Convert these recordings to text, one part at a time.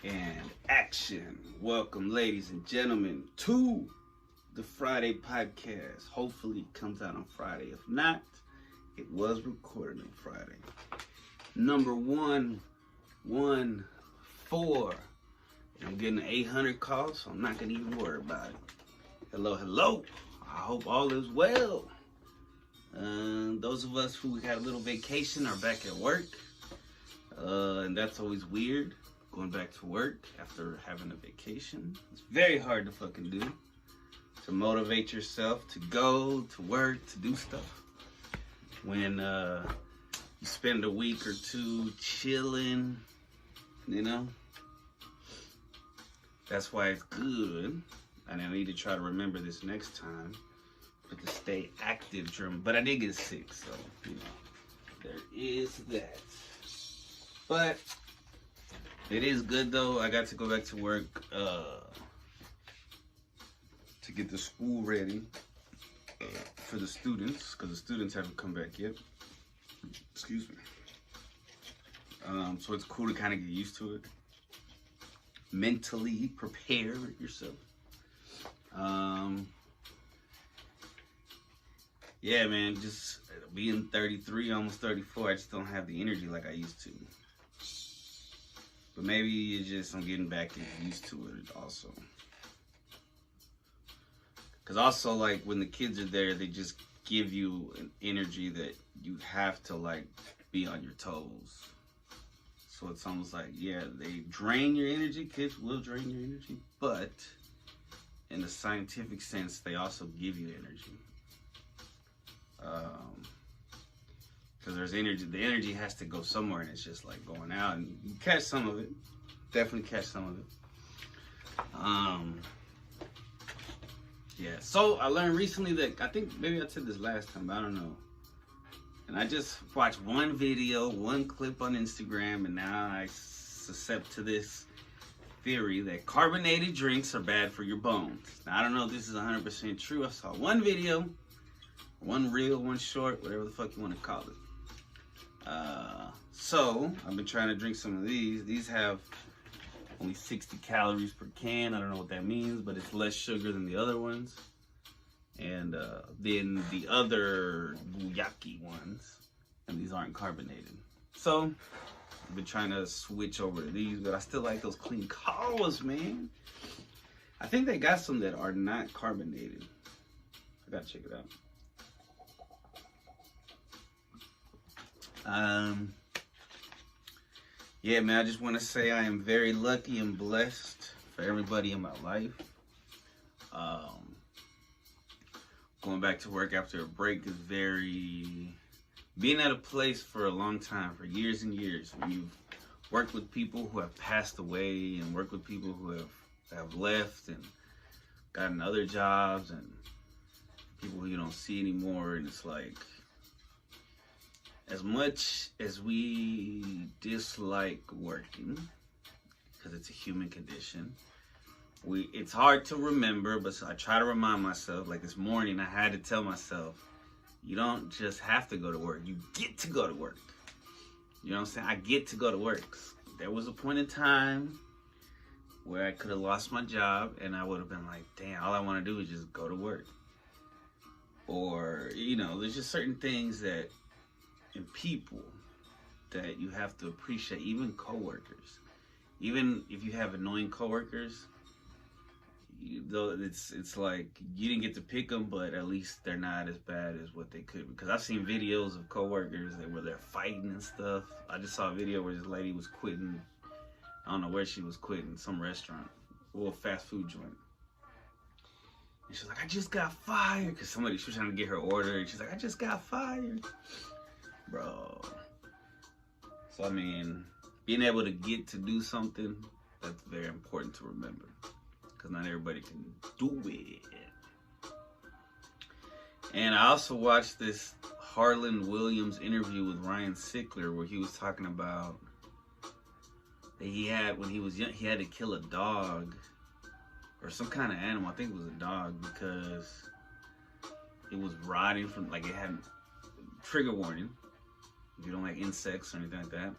And action. Welcome, ladies and gentlemen, to the Friday podcast. Hopefully it comes out on Friday. If not, it was recorded on Friday. Number 114. I'm getting 800 calls, so I'm not going to even worry about it. Hello. I hope all is well. Those of us who had a little vacation are back at work. And that's always weird. Going back to work after having a vacation. It's very hard to fucking do. To motivate yourself to go to work, to do stuff. When you spend a week or two chilling, you know. That's why it's good. And I need to try to remember this next time. But to stay active during, but I did get sick, so, you know, there is that. But it is good though. I got to go back to work to get the school ready for the students, because the students haven't come back yet. Excuse me. So it's cool to kind of get used to it. Mentally prepare yourself. Yeah, man, just being 33, almost 34, I just don't have the energy like I used to. But maybe it's just I'm getting back used to it also. Because also, like, when the kids are there, they just give you an energy that you have to, like, be on your toes. So it's almost like, yeah, they drain your energy. Kids will drain your energy. But in the scientific sense, they also give you energy. Because there's energy, the energy has to go somewhere, and it's just like going out, and you catch some of it. Definitely catch some of it. Yeah, so I learned recently that, I think maybe I said this last time, but I don't know. And I just watched one video, one clip on Instagram, and now I suscept to this theory that carbonated drinks are bad for your bones. Now, I don't know if this is 100% true. I saw one video, one reel, one short, whatever the fuck you want to call it. So I've been trying to drink some of these. These have only 60 calories per can. I don't know what that means, but it's less sugar than the other ones. And then the other Guyaki ones, and these aren't carbonated. So I've been trying to switch over to these, but I still like those clean colas, man. I think they got some that are not carbonated. I gotta check it out. Yeah, man, I just want to say I am very lucky and blessed for everybody in my life. Going back to work after a break is very... Being at a place for a long time, for years and years, when you've worked with people who have passed away and worked with people who have left and gotten other jobs and people who you don't see anymore, and it's like... As much as we dislike working, because it's a human condition, it's hard to remember, but I try to remind myself, like this morning, I had to tell myself, you don't just have to go to work, you get to go to work. You know what I'm saying? I get to go to work. There was a point in time where I could have lost my job, and I would have been like, damn, all I want to do is just go to work. Or, you know, there's just certain things that and people that you have to appreciate, even coworkers. Even if you have annoying coworkers, though it's like you didn't get to pick them, but at least they're not as bad as what they could. Because I've seen videos of coworkers where they're fighting and stuff. I just saw a video where this lady was quitting. I don't know where she was quitting, some restaurant, or a fast food joint. And she's like, I just got fired, because she was trying to get her order, and she's like, I just got fired. Bro. So, I mean, being able to get to do something, that's very important to remember. Because not everybody can do it. And I also watched this Harlan Williams interview with Ryan Sickler, where he was talking about that he had, when he was young, he had to kill a dog or some kind of animal. I think it was a dog, because it was rotting from, like, it had trigger warning if you don't like insects or anything like that.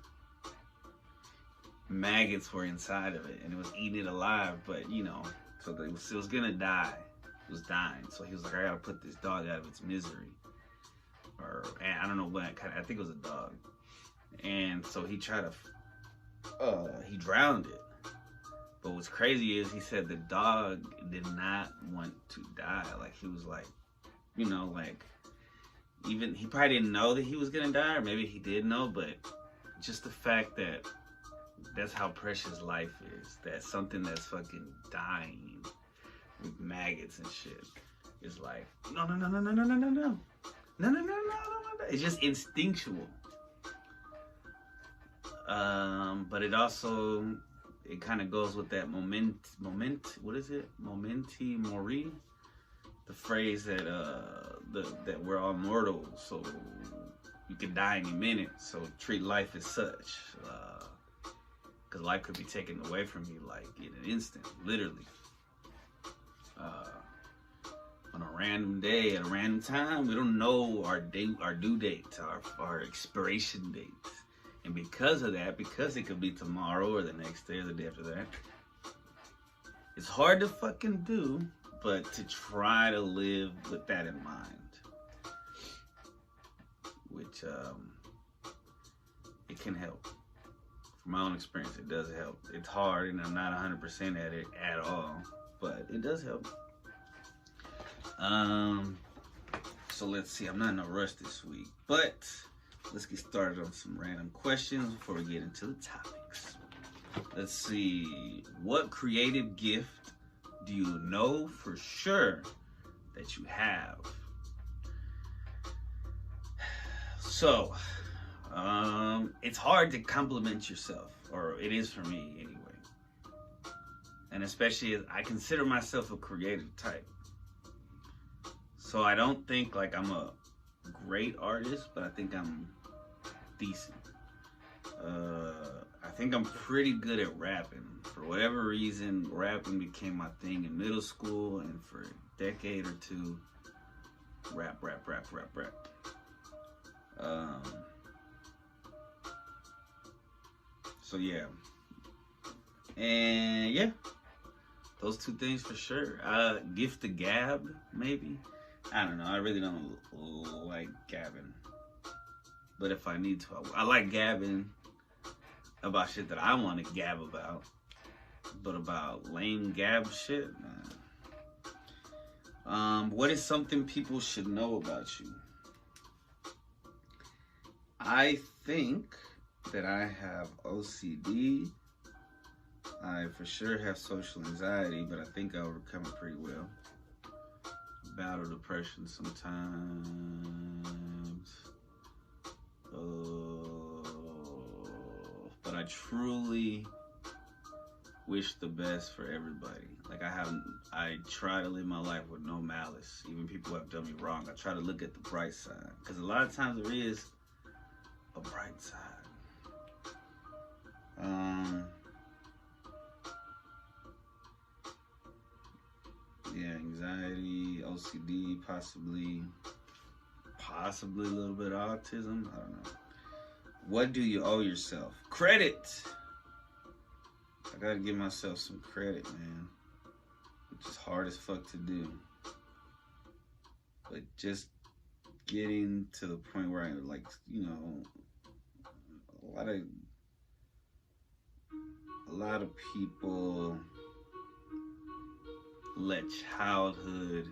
maggots were inside of it, and it was eating it alive. But you know, so it was gonna die. It was dying. So he was like, I gotta put this dog out of its misery. And I don't know what kind. I think it was a dog. And so he tried to, he drowned it. But what's crazy is he said the dog did not want to die. Like he was like, you know, like even he probably didn't know that he was gonna die, or maybe he did know, but just the fact that that's how precious life is. That something that's fucking dying with maggots and shit is like, no. It's just instinctual. But it also, it kind of goes with that what is it? Momenti mori? The phrase that that we're all mortal, so you can die any minute. So treat life as such, because life could be taken away from you like in an instant, literally. On a random day, at a random time, we don't know our due date, our expiration date. And because of that, because it could be tomorrow or the next day or the day after that, it's hard to fucking do, but to try to live with that in mind. Which, it can help. From my own experience, it does help. It's hard, and I'm not 100% at it at all, but it does help. So let's see, I'm not in a rush this week, but let's get started on some random questions before we get into the topics. Let's see, what creative gift do you know for sure that you have? So, it's hard to compliment yourself, or it is for me anyway. And especially as I consider myself a creative type. So I don't think like I'm a great artist, but I think I'm decent. I think I'm pretty good at rapping. For whatever reason, rapping became my thing in middle school, and for a decade or two, rap. So yeah. And yeah, those two things for sure. Gift the gab, maybe. I don't know. I really don't like gabbing. But if I need to, I like gabbing about shit that I want to gab about. But about lame gab shit, man. What is something people should know about you? I think that I have OCD. I for sure have social anxiety, but I think I overcome it pretty well. Battle depression sometimes. But I truly wish the best for everybody. Like I try to live my life with no malice. Even people who have done me wrong, I try to look at the bright side. Because a lot of times there is a bright side. Yeah, anxiety, OCD, possibly a little bit of autism. I don't know. What do you owe yourself? Credit. I gotta give myself some credit, man. Which is hard as fuck to do. But just getting to the point where I like, you know, a lot of people let childhood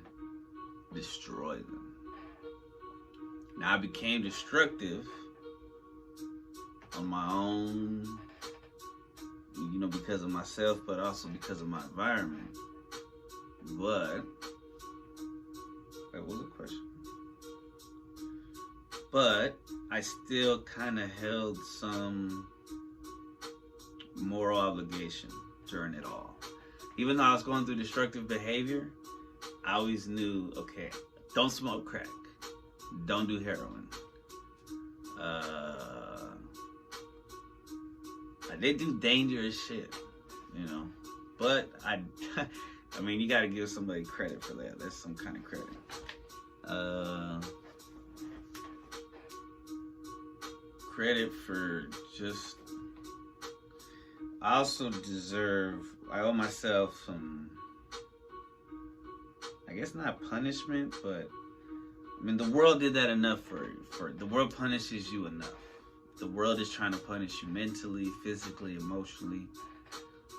destroy them. Now I became destructive on my own, you know, because of myself, but also because of my environment. But, what was the question? But I still kind of held some moral obligation during it all. Even though I was going through destructive behavior, I always knew, okay, don't smoke crack. Don't do heroin. I did do dangerous shit, you know. But I mean, you gotta give somebody credit for that. That's some kind of credit. Credit for just I also deserve, I owe myself some, I guess not punishment, but I mean, the world did that enough for the world punishes you enough. The world is trying to punish you mentally, physically, emotionally.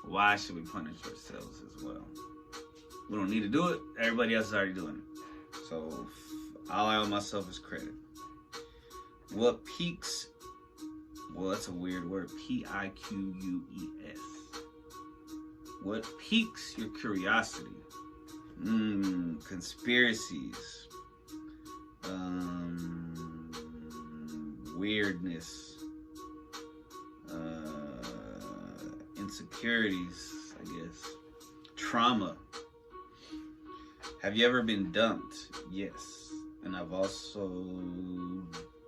Why should we punish ourselves as well? We don't need to do it. Everybody else is already doing it. So all I owe myself is credit. What piques, well, that's a weird word, Piqueus. What piques your curiosity? Conspiracies. Weirdness. Insecurities, I guess. Trauma. Have you ever been dumped? Yes. And I've also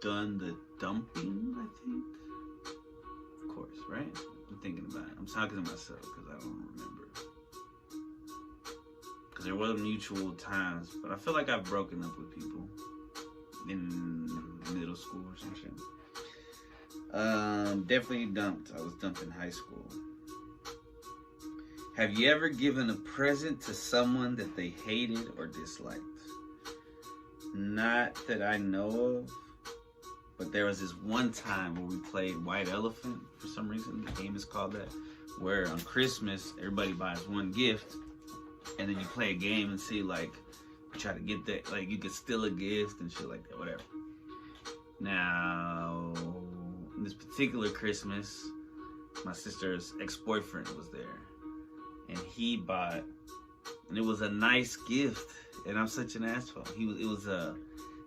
done the dumping, I think. Of course, right? I'm thinking about it. I'm talking to myself because I don't remember. Because there were mutual times, but I feel like I've broken up with people in middle school or some shit. Definitely dumped. I was dumped in high school. Have you ever given a present to someone that they hated or disliked? Not that I know of, but there was this one time where we played White Elephant for some reason. The game is called that, where on Christmas everybody buys one gift, and then you play a game and see like you try to get that, like you could steal a gift and shit like that, whatever. Now, this particular Christmas, my sister's ex-boyfriend was there, and he bought, and it was a nice gift, and I'm such an asshole. It was a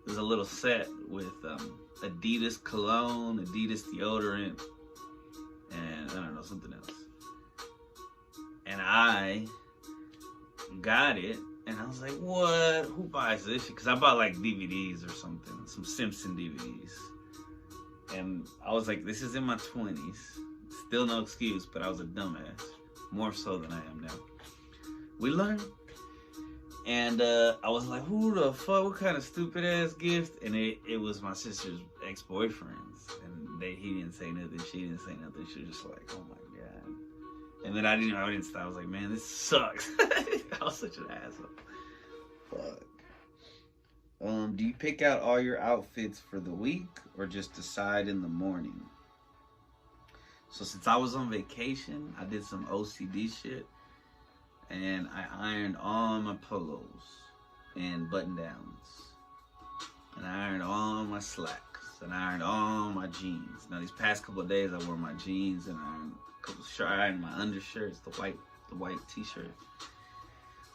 little set with Adidas cologne, Adidas deodorant, and I don't know, something else. And I got it, and I was like, what? Who buys this? Because I bought like DVDs or something, some Simpson DVDs. And I was like, this is in my 20s. Still no excuse, but I was a dumbass. More so than I am now. We learn. And I was like, who the fuck? What kind of stupid ass gift? And it was my sister's ex-boyfriend's. And he didn't say nothing. She didn't say nothing. She was just like, oh my God. And then I didn't stop. I was like, man, this sucks. I was such an asshole. Fuck. Do you pick out all your outfits for the week or just decide in the morning? So since I was on vacation, I did some OCD shit, and I ironed all my polos and button downs, and I ironed all my slacks, and I ironed all my jeans. Now these past couple of days I wore my jeans and I ironed a couple of ironed my undershirts, the white t-shirt.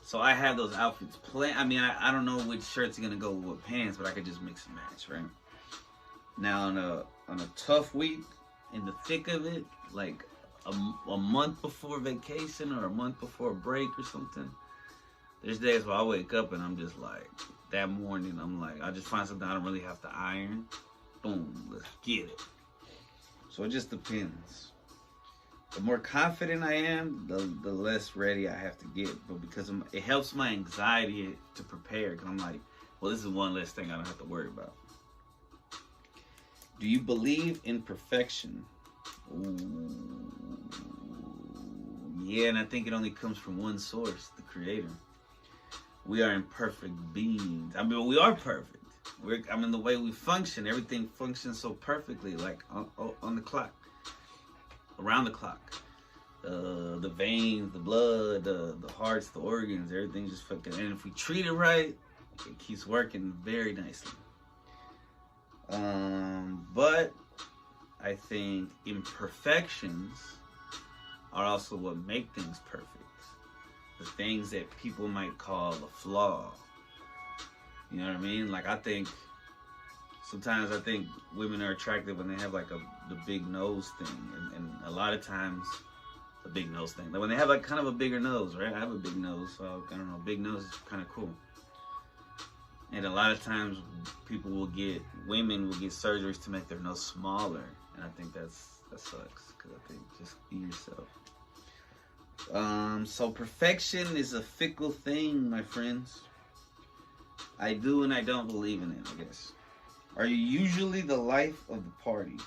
So I had those outfits planned. I mean, I don't know which shirt's gonna go with what pants, but I could just mix and match, right? Now on a tough week, in the thick of it, like a month before vacation or a month before a break or something, there's days where I wake up and I'm just like, that morning I'm like, I just find something I don't really have to iron. Boom, let's get it. So it just depends. The more confident I am, the less ready I have to get. But because it helps my anxiety to prepare, because I'm like, well, this is one less thing I don't have to worry about. Do you believe in perfection? Ooh. Yeah, and I think it only comes from one source, the Creator. We are imperfect beings. I mean, we are perfect. The way we function, everything functions so perfectly, like on the clock, around the clock. The veins, the blood, the hearts, the organs, everything just fucking. And if we treat it right, it keeps working very nicely. But I think imperfections are also what make things perfect. The things that people might call a flaw. You know what I mean? Like sometimes I think women are attractive when they have like the big nose thing, and a lot of times the big nose thing. Like when they have like kind of a bigger nose, right? I have a big nose, so I don't know. Big nose is kind of cool. And a lot of times women will get surgeries to make their nose smaller. And I think that sucks, because I think just be yourself. So perfection is a fickle thing, my friends. I do and I don't believe in it, I guess. Are you usually the life of the party?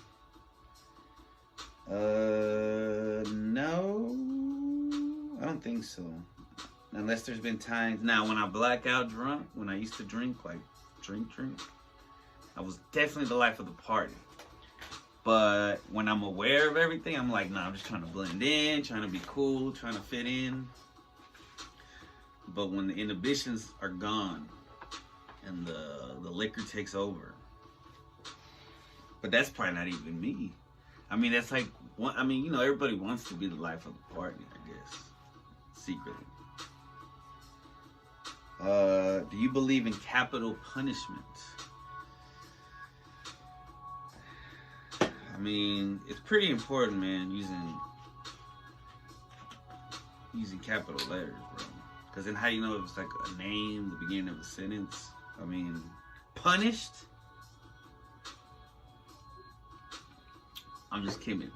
No, I don't think so. Unless there's been times now when I black out drunk, when I used to drink, like drink, I was definitely the life of the party. But when I'm aware of everything, I'm like, nah, I'm just trying to blend in, trying to be cool, trying to fit in. But when the inhibitions are gone and the liquor takes over, but that's probably not even me. I mean, that's like, everybody wants to be the life of the party, I guess, secretly. Do you believe in capital punishment? I mean, it's pretty important, man, using capital letters, bro. Because then how do you know if it's like a name, the beginning of a sentence? I mean, punished? I'm just kidding.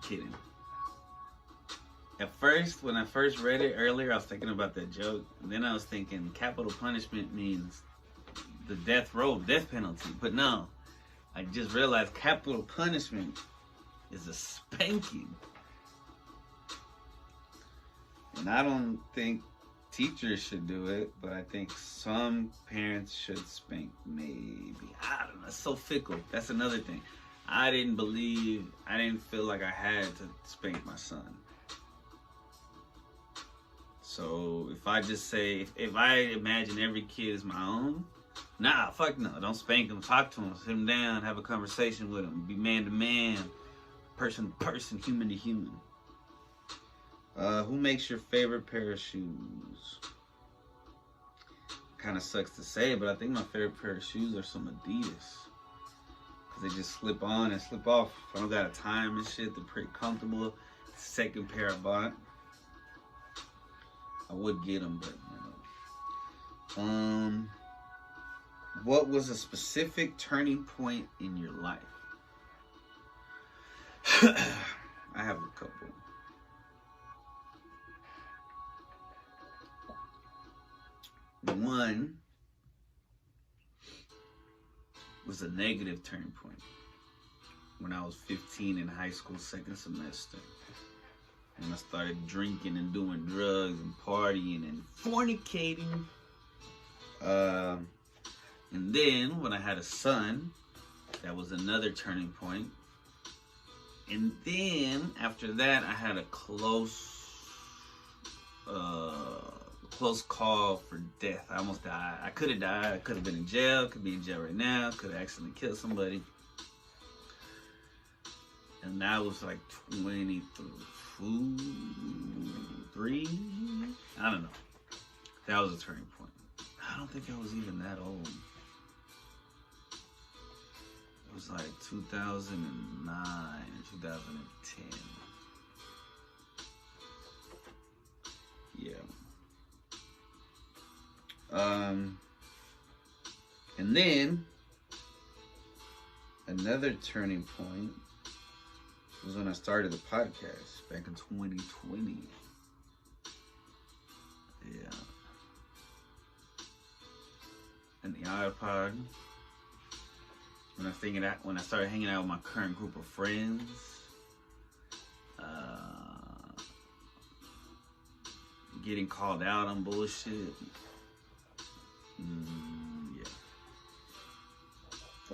At first, when I first read it earlier, I was thinking about that joke. And then I was thinking capital punishment means the death penalty. But no, I just realized capital punishment is a spanking. And I don't think teachers should do it, but I think some parents should spank, maybe. I don't know, it's so fickle. That's another thing. I didn't feel like I had to spank my son. So if I just say, if I imagine every kid is my own, nah, fuck no, don't spank him, talk to him, sit him down, have a conversation with him, be man to man, person to person, human to human. Who makes your favorite pair of shoes? Kind of sucks to say, but I think my favorite pair of shoes are some Adidas. Because they just slip on and slip off. I don't got a time and shit. They're pretty comfortable. Second pair I bought. I would get them, but what was a specific turning point in your life? I have a couple. One was a negative turning point when I was 15 in high school, second semester. And I started drinking and doing drugs and partying and fornicating. And then when I had a son, that was another turning point. And then after that, I had a close call for death. I almost died. I could have died. I could have been in jail. Could be in jail right now. Could have accidentally killed somebody. And that was like 23. I don't know. That was a turning point. I don't think I was even that old. It was like 2009 or 2010. Yeah. And then another turning point was when I started the podcast back in 2020. Yeah. And the iPod. When I started hanging out with my current group of friends. Getting called out on bullshit. Yeah.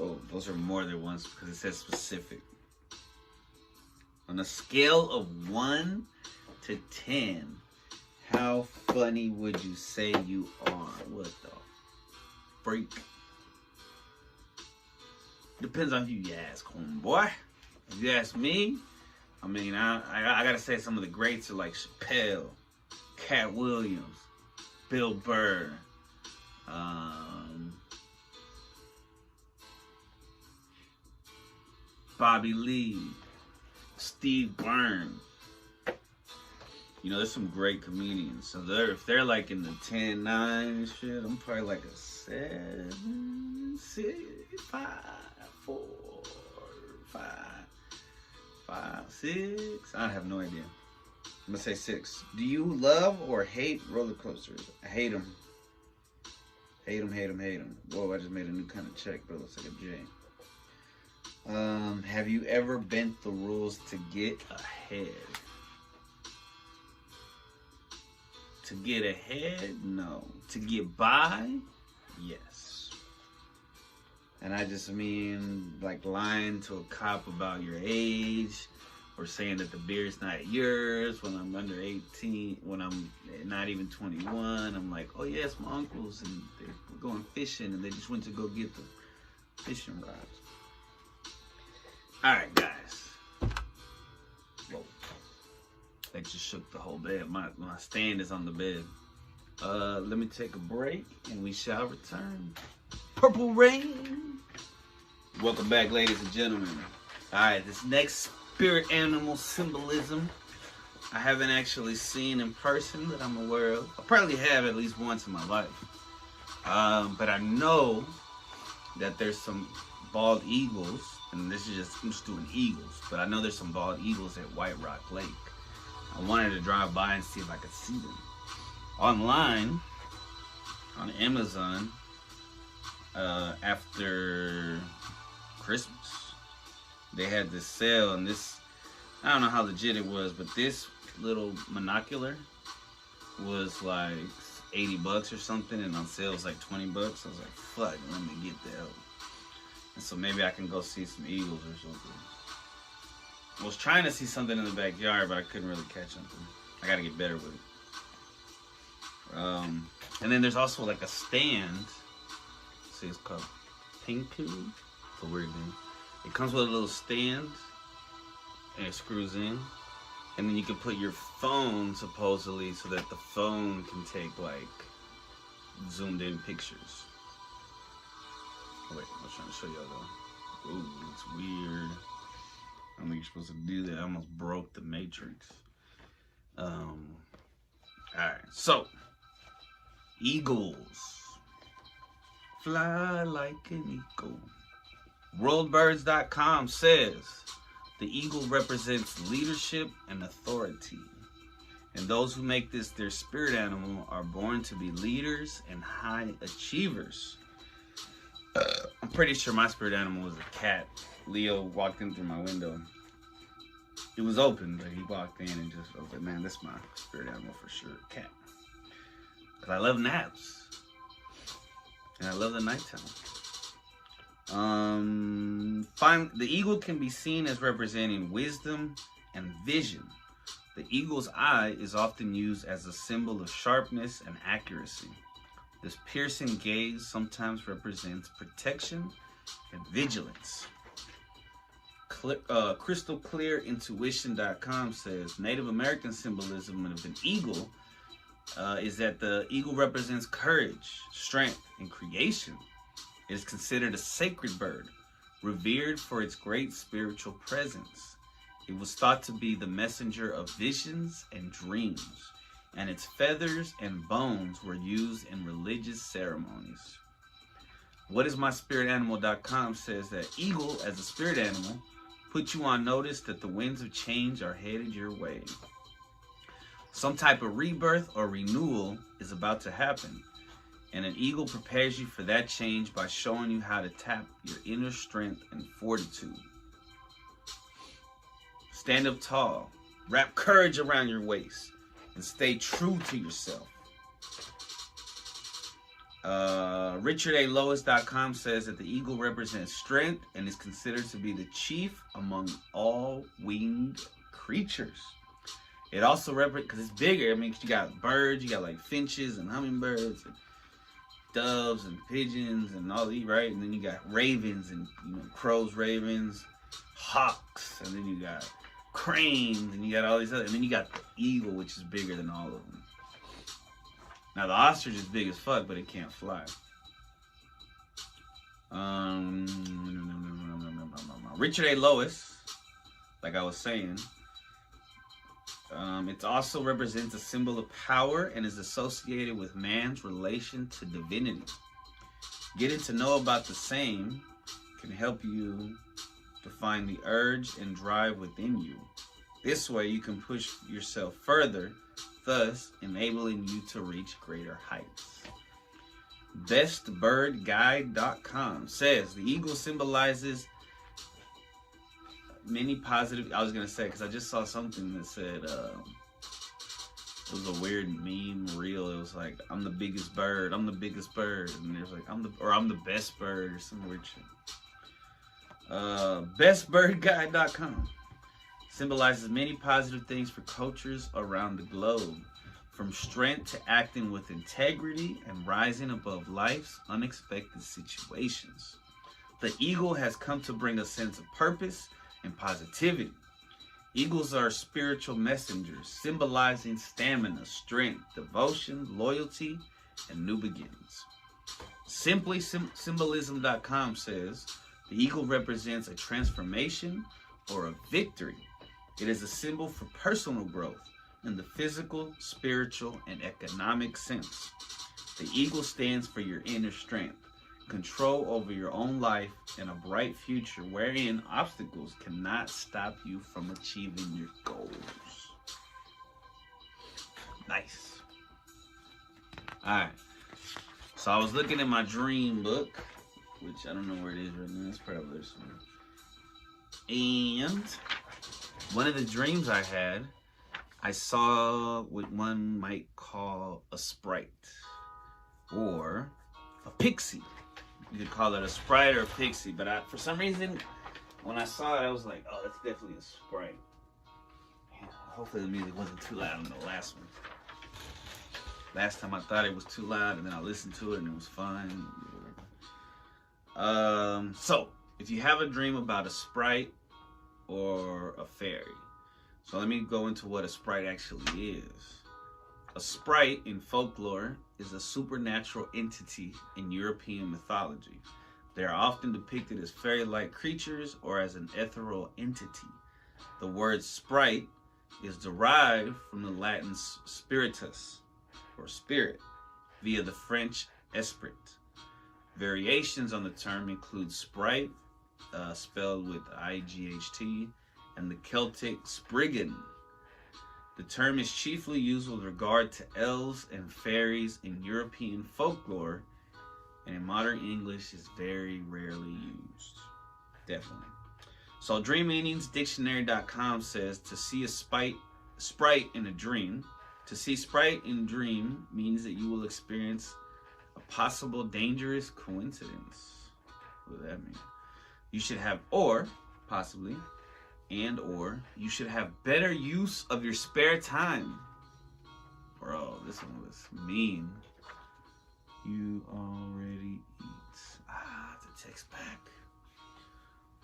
Oh, those are more than once because it says specific. On a scale of 1 to 10, how funny would you say you are? What the freak? Depends on who you ask, homeboy. If you ask me, I mean, I gotta say some of the greats are like Chappelle, Cat Williams, Bill Burr, Bobby Lee, Steve Byrne. You know, there's some great comedians. So if they're like in the 10, 9 and shit, I'm probably like a 7, 6, 5, 4, 5, 6. I have no idea. I'm gonna say 6. Do you love or hate roller coasters? I hate them. Hate them. Whoa, I just made a new kind of check, bro. Looks like a J. Have you ever bent the rules to get ahead? To get ahead? No. To get by? Yes. And I just mean like lying to a cop about your age, or saying that the beer's not yours when I'm under 18, when I'm not even 21. I'm like, oh yeah, it's my uncle's and they're going fishing and they just went to go get the fishing rods. Alright guys. Whoa. That just shook the whole bed. My stand is on the bed. Let me take a break and we shall return. Purple Rain. Welcome back, ladies and gentlemen. Alright, this next spirit animal symbolism I haven't actually seen in person that I'm aware of. I probably have at least once in my life. But I know that there's some bald eagles, and this is I'm just doing eagles, but I know there's some bald eagles at White Rock Lake. I wanted to drive by and see if I could see them. Online, on Amazon, after Christmas, they had this sale, and this, I don't know how legit it was, but this little monocular was like 80 bucks or something, and on sale it was like 20 bucks. I was like, fuck, let me get that. And so maybe I can go see some eagles or something. I was trying to see something in the backyard, but I couldn't really catch something. I gotta get better with it. And then there's also like a stand. See, it's called Pinku. It's a weird name. It comes with a little stand, and it screws in. And then you can put your phone, supposedly, so that the phone can take, like, zoomed in pictures. Oh, wait, I was trying to show y'all though. Ooh, it's weird. I don't think you're supposed to do that. I almost broke the matrix. Alright, so, eagles. Fly like an eagle. Worldbirds.com says, the eagle represents leadership and authority. And those who make this their spirit animal are born to be leaders and high achievers. I'm pretty sure my spirit animal was a cat. Leo walked in through my window. It was open, but he walked in and just, I was like, man, this is my spirit animal for sure, cat. Because I love naps. And I love the nighttime. The eagle can be seen as representing wisdom and vision. The eagle's eye is often used as a symbol of sharpness and accuracy. This piercing gaze sometimes represents protection and vigilance. CrystalClearIntuition.com says Native American symbolism of an eagle is that the eagle represents courage, strength, and creation. It is considered a sacred bird, revered for its great spiritual presence. It was thought to be the messenger of visions and dreams, and its feathers and bones were used in religious ceremonies. WhatisMySpiritAnimal.com says that eagle, as a spirit animal, puts you on notice that the winds of change are headed your way. Some type of rebirth or renewal is about to happen. And an eagle prepares you for that change by showing you how to tap your inner strength and fortitude. Stand up tall, wrap courage around your waist, and stay true to yourself. RichardALois.com says that the eagle represents strength and is considered to be the chief among all winged creatures. It also represents, because it's bigger, I mean, you got birds, you got like finches and hummingbirds, and doves and pigeons and all these, right? And then you got ravens and, you know, crows, ravens, hawks, and then you got cranes, and you got all these other, and then you got the eagle, which is bigger than all of them. Now the ostrich is big as fuck, but it can't fly. Richard A. Lois, like I was saying, it also represents a symbol of power and is associated with man's relation to divinity. Getting to know about the same can help you to find the urge and drive within you. This way you can push yourself further, thus enabling you to reach greater heights. BestBirdGuide.com says the eagle symbolizes many positive. I was gonna say because I just saw something that said it was a weird meme reel. It was like, I'm the biggest bird. I'm the biggest bird, and there's like I'm the best bird or some weird shit. Bestbirdguide.com symbolizes many positive things for cultures around the globe, from strength to acting with integrity and rising above life's unexpected situations. The eagle has come to bring a sense of purpose and positivity. Eagles are spiritual messengers, symbolizing stamina, strength, devotion, loyalty, and new beginnings. Symbolism.com says the eagle represents a transformation or a victory. It is a symbol for personal growth in the physical, spiritual, and economic sense. The eagle stands for your inner strength, control over your own life, and a bright future wherein obstacles cannot stop you from achieving your goals. Nice. Alright. So I was looking at my dream book, which I don't know where it is right now. It's probably there somewhere. And one of the dreams I had, I saw what one might call a sprite or a pixie. You could call it a sprite or a pixie, but for some reason, when I saw it, I was like, oh, that's definitely a sprite. Man, hopefully the music wasn't too loud in the last one. Last time I thought it was too loud, and then I listened to it, and it was fine. So, if you have a dream about a sprite or a fairy, so let me go into what a sprite actually is. A sprite in folklore is a supernatural entity in European mythology. They are often depicted as fairy-like creatures or as an ethereal entity. The word sprite is derived from the Latin spiritus, or spirit, via the French esprit. Variations on the term include sprite, spelled with I-G-H-T, and the Celtic spriggan. The term is chiefly used with regard to elves and fairies in European folklore, and in modern English is very rarely used. Definitely. So Dream Meanings Dictionary.com says to see a sprite in a dream. To see sprite in a dream means that you will experience a possible dangerous coincidence. What does that mean? You should have, or possibly, or you should have better use of your spare time. Bro, this one was mean. You already eat. The text back.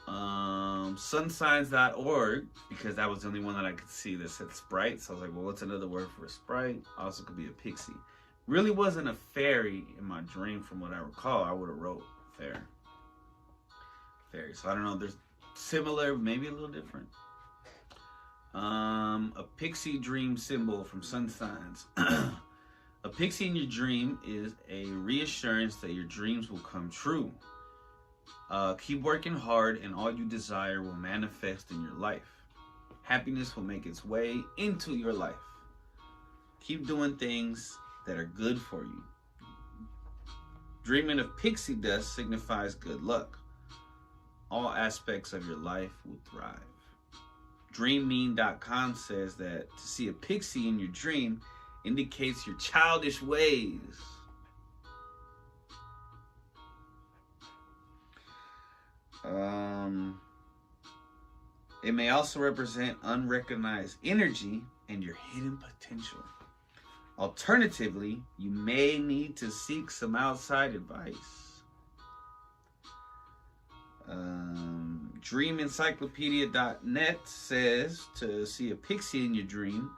Sunsigns.org, because that was the only one that I could see that said sprite. So I was like, well, what's another word for a sprite? Also could be a pixie. Really wasn't a fairy in my dream from what I recall. I would have wrote fairy. So I don't know, there's similar, maybe a little different. A pixie dream symbol from Sun Signs. A pixie in your dream is a reassurance that your dreams will come true. Keep working hard and all you desire will manifest in your life. Happiness will make its way into your life. Keep doing things that are good for you. Dreaming of pixie dust signifies good luck. All aspects of your life will thrive. DreamMean.com says that to see a pixie in your dream indicates your childish ways. It may also represent unrecognized energy and your hidden potential. Alternatively, you may need to seek some outside advice. DreamEncyclopedia.net says to see a pixie in your dream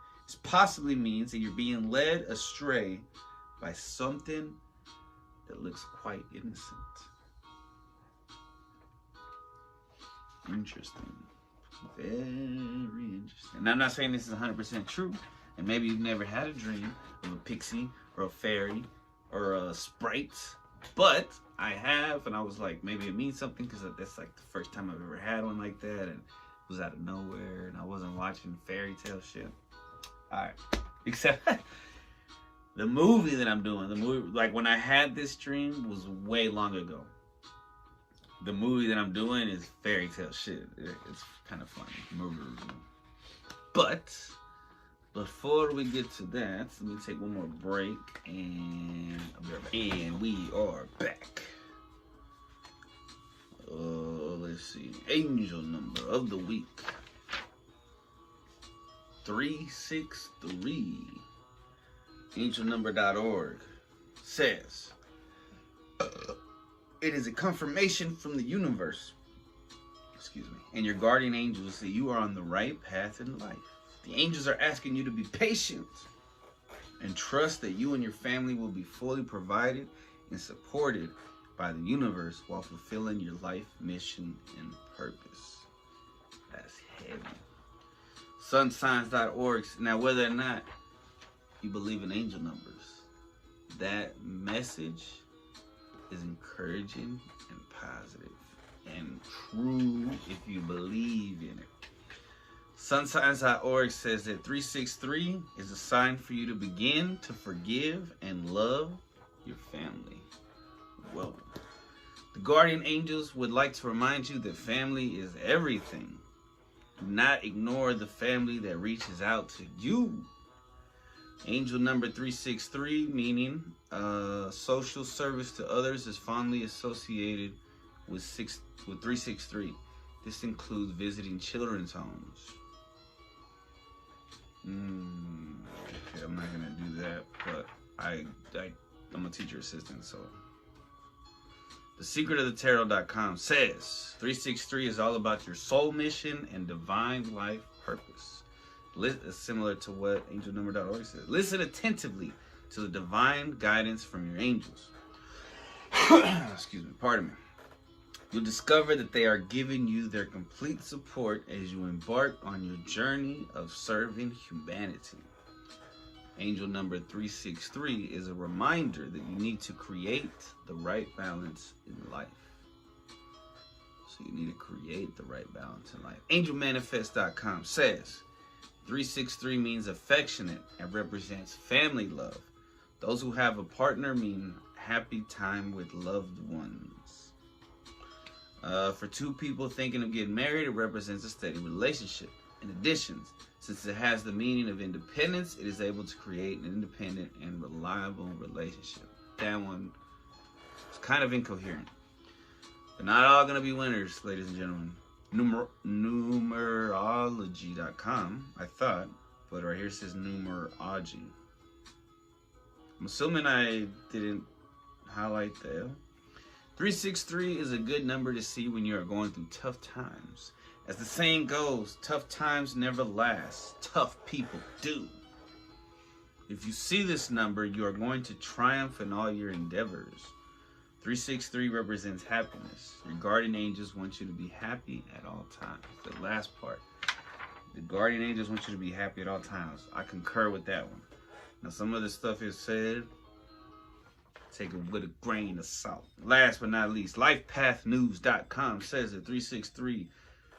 possibly means that you're being led astray by something that looks quite innocent. Interesting. Very interesting. And I'm not saying this is 100% true. And maybe you've never had a dream of a pixie or a fairy or a sprite. But I have, and I was like, maybe it means something because that's like the first time I've ever had one like that. And it was out of nowhere. And I wasn't watching fairy tale shit. Alright. Except the movie that I'm doing, like when I had this dream was way long ago. the movie that I'm doing is fairy tale shit. It's kind of funny. But before we get to that, let me take one more break, and we are back. Let's see. Angel number of the week. 363. Angelnumber.org says, it is a confirmation from the universe, and your guardian angels that you are on the right path in life. The angels are asking you to be patient and trust that you and your family will be fully provided and supported by the universe while fulfilling your life mission and purpose. That's heavy. Sunsigns.org. Now, whether or not you believe in angel numbers, that message is encouraging and positive and true if you believe in it. Sunsigns.org says that 363 is a sign for you to begin to forgive and love your family. Whoa. The guardian angels would like to remind you that family is everything. Do not ignore the family that reaches out to you. Angel number 363, meaning social service to others, is fondly associated with 363. This includes visiting children's homes. Okay, I'm not gonna do that, but I'm a teacher assistant, so. TheSecretOfTheTarot.com says 363 is all about your soul mission and divine life purpose. Similar to what AngelNumber.org says. Listen attentively to the divine guidance from your angels. Excuse me, pardon me. You'll discover that they are giving you their complete support as you embark on your journey of serving humanity. Angel number 363 is a reminder that you need to create the right balance in life. So you need to create the right balance in life. AngelManifest.com says 363 means affectionate and represents family love. Those who have a partner mean happy time with loved ones. For two people thinking of getting married, it represents a steady relationship. In addition, since it has the meaning of independence, it is able to create an independent and reliable relationship. That one is kind of incoherent. They're not all going to be winners, ladies and gentlemen. Numerology.com, I thought, but right here it says numerology. I'm assuming I didn't highlight the L. 363 is a good number to see when you are going through tough times. As the saying goes, tough times never last. Tough people do. If you see this number, you are going to triumph in all your endeavors. 363 represents happiness. Your guardian angels want you to be happy at all times. The last part. The guardian angels want you to be happy at all times. I concur with that one. Now, some of the stuff is said, take it with a grain of salt. Last but not least, LifePathNews.com says that 363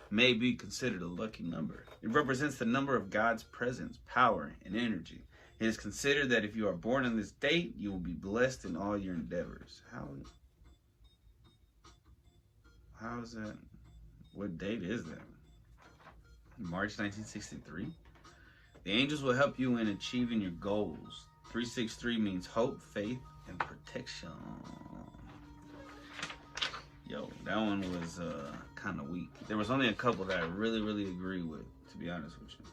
may be considered a lucky number. It represents the number of God's presence, power, and energy. It is considered that if you are born on this date, you will be blessed in all your endeavors. How is that? What date is that? March 1963? The angels will help you in achieving your goals. 363 means hope, faith, and protection. Yo, that one was kind of weak. There was only a couple that I really agree with, to be honest with you.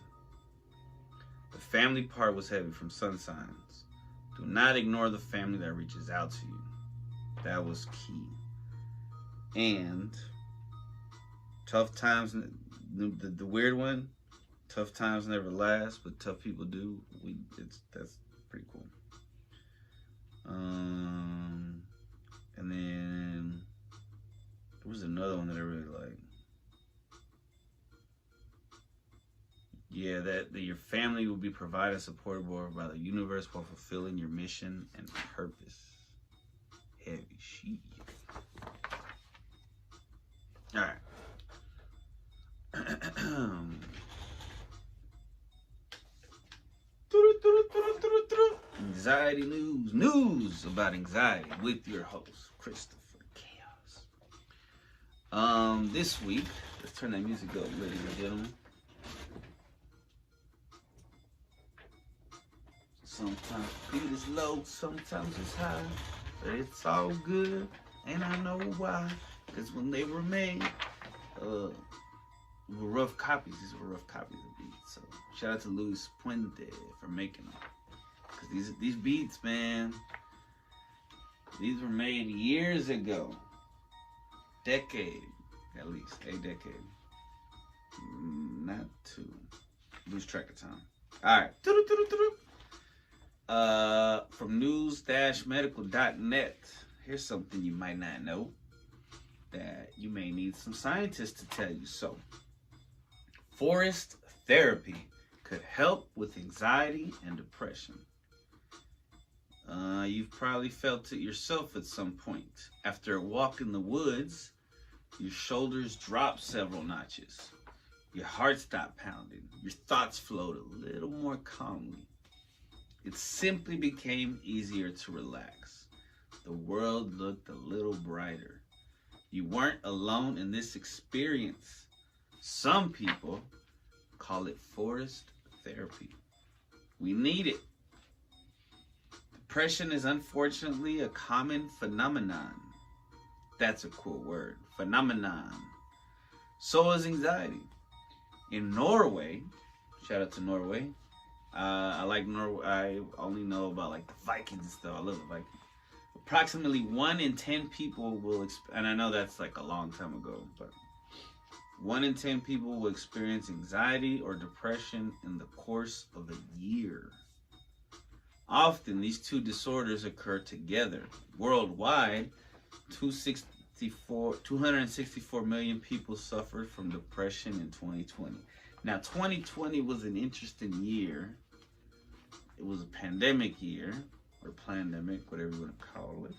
The family part was heavy from Sun Signs. Do not ignore the family that reaches out to you. That was key. And tough times, the weird one, tough times never last, but tough people do. That's pretty cool. And then there was another one that I really liked. Yeah, that your family will be provided and supported by the universe while fulfilling your mission and purpose. Heavy shit. All right. Anxiety news about anxiety with your host, Christopher Chaos. This week, let's turn that music up, ladies and gentlemen. Sometimes the beat is low, sometimes it's high, but it's all good, and I know why. Cause when they were made, were rough copies. These were rough copies of beats. So shout out to Luis Puente for making them. Cause these beats, man, these were made years ago, decade at least, a decade, not two. Lose track of time. All right. From news-medical.net, here's something you might not know that you may need some scientists to tell you. So, forest therapy could help with anxiety and depression. You've probably felt it yourself at some point. After a walk in the woods, your shoulders drop several notches. Your heart stopped pounding. Your thoughts flowed a little more calmly. It simply became easier to relax. The world looked a little brighter. You weren't alone in this experience. Some people call it forest therapy. We need it. Depression is unfortunately a common phenomenon. That's a cool word. Phenomenon. So is anxiety. In Norway, shout out to Norway. I like Norway. I only know about like the Vikings and stuff. I love the Vikings. Approximately 1 in 10 people will, and I know that's like a long time ago, but 1 in 10 people will experience anxiety or depression in the course of a year. Often, these two disorders occur together. Worldwide, 264 million people suffered from depression in 2020. Now, 2020 was an interesting year. It was a pandemic year, or plandemic, whatever you want to call it.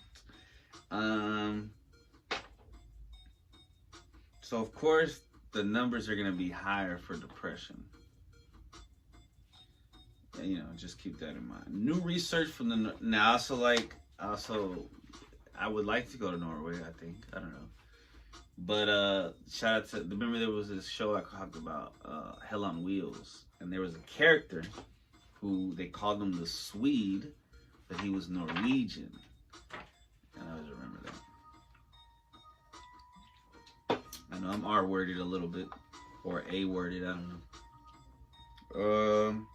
So, of course, the numbers are going to be higher for depression. You know, just keep that in mind. New research from the... Now, I would like to go to Norway, I think. I don't know. But shout out to... Remember there was this show I talked about, Hell on Wheels. And there was a character who they called him the Swede, but he was Norwegian. And I always remember that. I know I'm R-worded a little bit. Or A-worded, I don't know.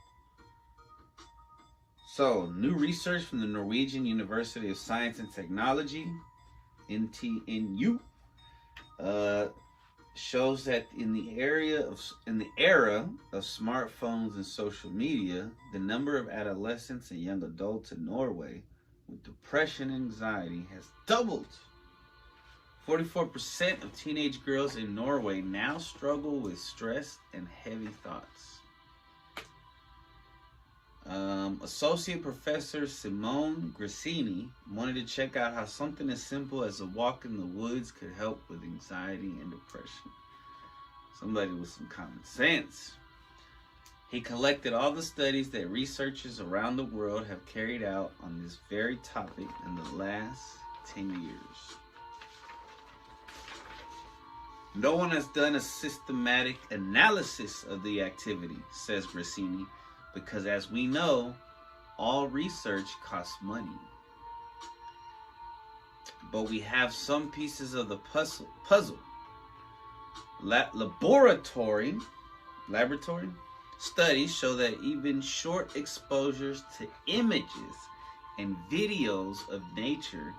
So, new research from the Norwegian University of Science and Technology, NTNU, shows that in the era of smartphones and social media, the number of adolescents and young adults in Norway with depression and anxiety has doubled. 44% of teenage girls in Norway now struggle with stress and heavy thoughts. Associate Professor Simone Grassini wanted to check out how something as simple as a walk in the woods could help with anxiety and depression. Somebody with some common sense. He collected all the studies that researchers around the world have carried out on this very topic in the last 10 years. No one has done a systematic analysis of the activity, says Grassini, because as we know, all research costs money. But we have some pieces of the puzzle. Laboratory studies show that even short exposures to images and videos of nature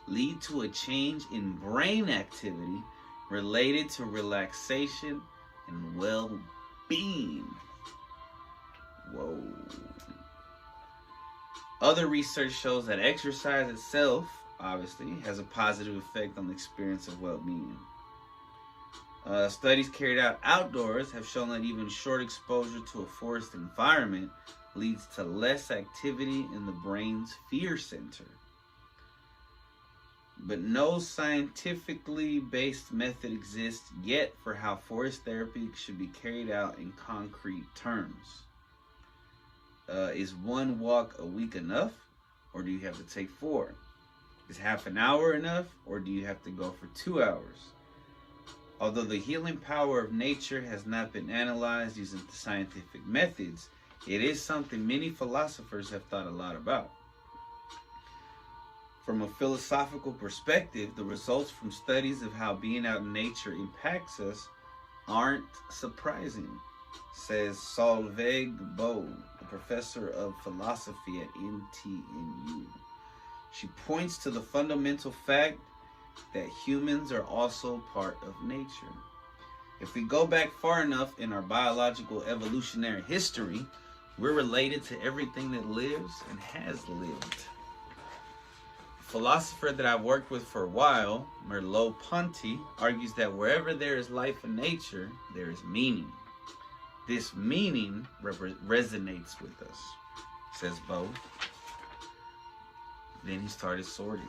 lead to a change in brain activity related to relaxation and well-being. Whoa. Other research shows that exercise itself, obviously, has a positive effect on the experience of well-being. Studies carried out outdoors have shown that even short exposure to a forest environment leads to less activity in the brain's fear center. But no scientifically based method exists yet for how forest therapy should be carried out in concrete terms. Is one walk a week enough, or do you have to take 4? Is half an hour enough, or do you have to go for 2 hours? Although the healing power of nature has not been analyzed using scientific methods, it is something many philosophers have thought a lot about. From a philosophical perspective, the results from studies of how being out in nature impacts us aren't surprising, says Solveig Boe, a professor of philosophy at NTNU. She points to the fundamental fact that humans are also part of nature. If we go back far enough in our biological evolutionary history, we're related to everything that lives and has lived. A philosopher that I've worked with for a while, Merleau-Ponty, argues that wherever there is life in nature, there is meaning. This meaning resonates with us, says Bo. Then he started sorting.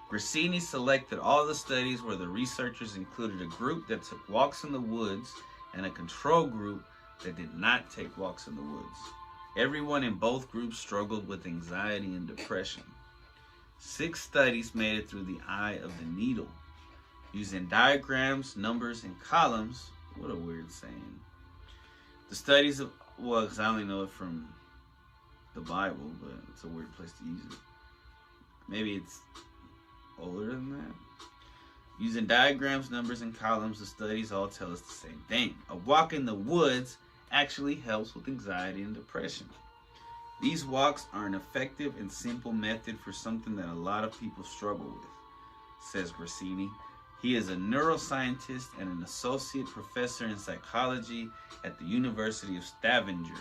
Grassini selected all the studies where the researchers included a group that took walks in the woods and a control group that did not take walks in the woods. Everyone in both groups struggled with anxiety and depression. 6 studies made it through the eye of the needle. Using diagrams, numbers, and columns. What a weird saying. The studies of, well, because I only know it from the Bible, but it's a weird place to use it. Maybe it's older than that. Using diagrams, numbers, and columns, the studies all tell us the same thing. A walk in the woods actually helps with anxiety and depression. These walks are an effective and simple method for something that a lot of people struggle with, says Grassini. He is a neuroscientist and an associate professor in psychology at the University of Stavanger.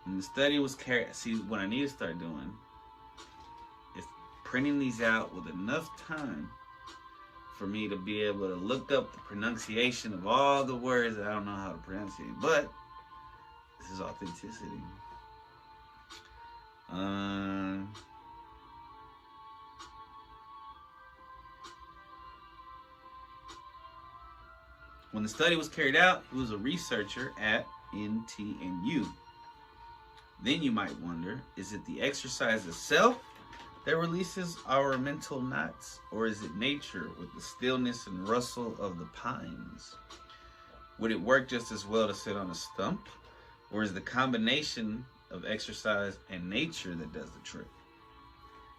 When the study was carried, see, what I need to start doing is printing these out with enough time for me to be able to look up the pronunciation of all the words that I don't know how to pronounce it. But this is authenticity. When the study was carried out, he was a researcher at NTNU. Then you might wonder, is it the exercise itself that releases our mental knots, or is it nature with the stillness and rustle of the pines? Would it work just as well to sit on a stump, or is the combination of exercise and nature that does the trick?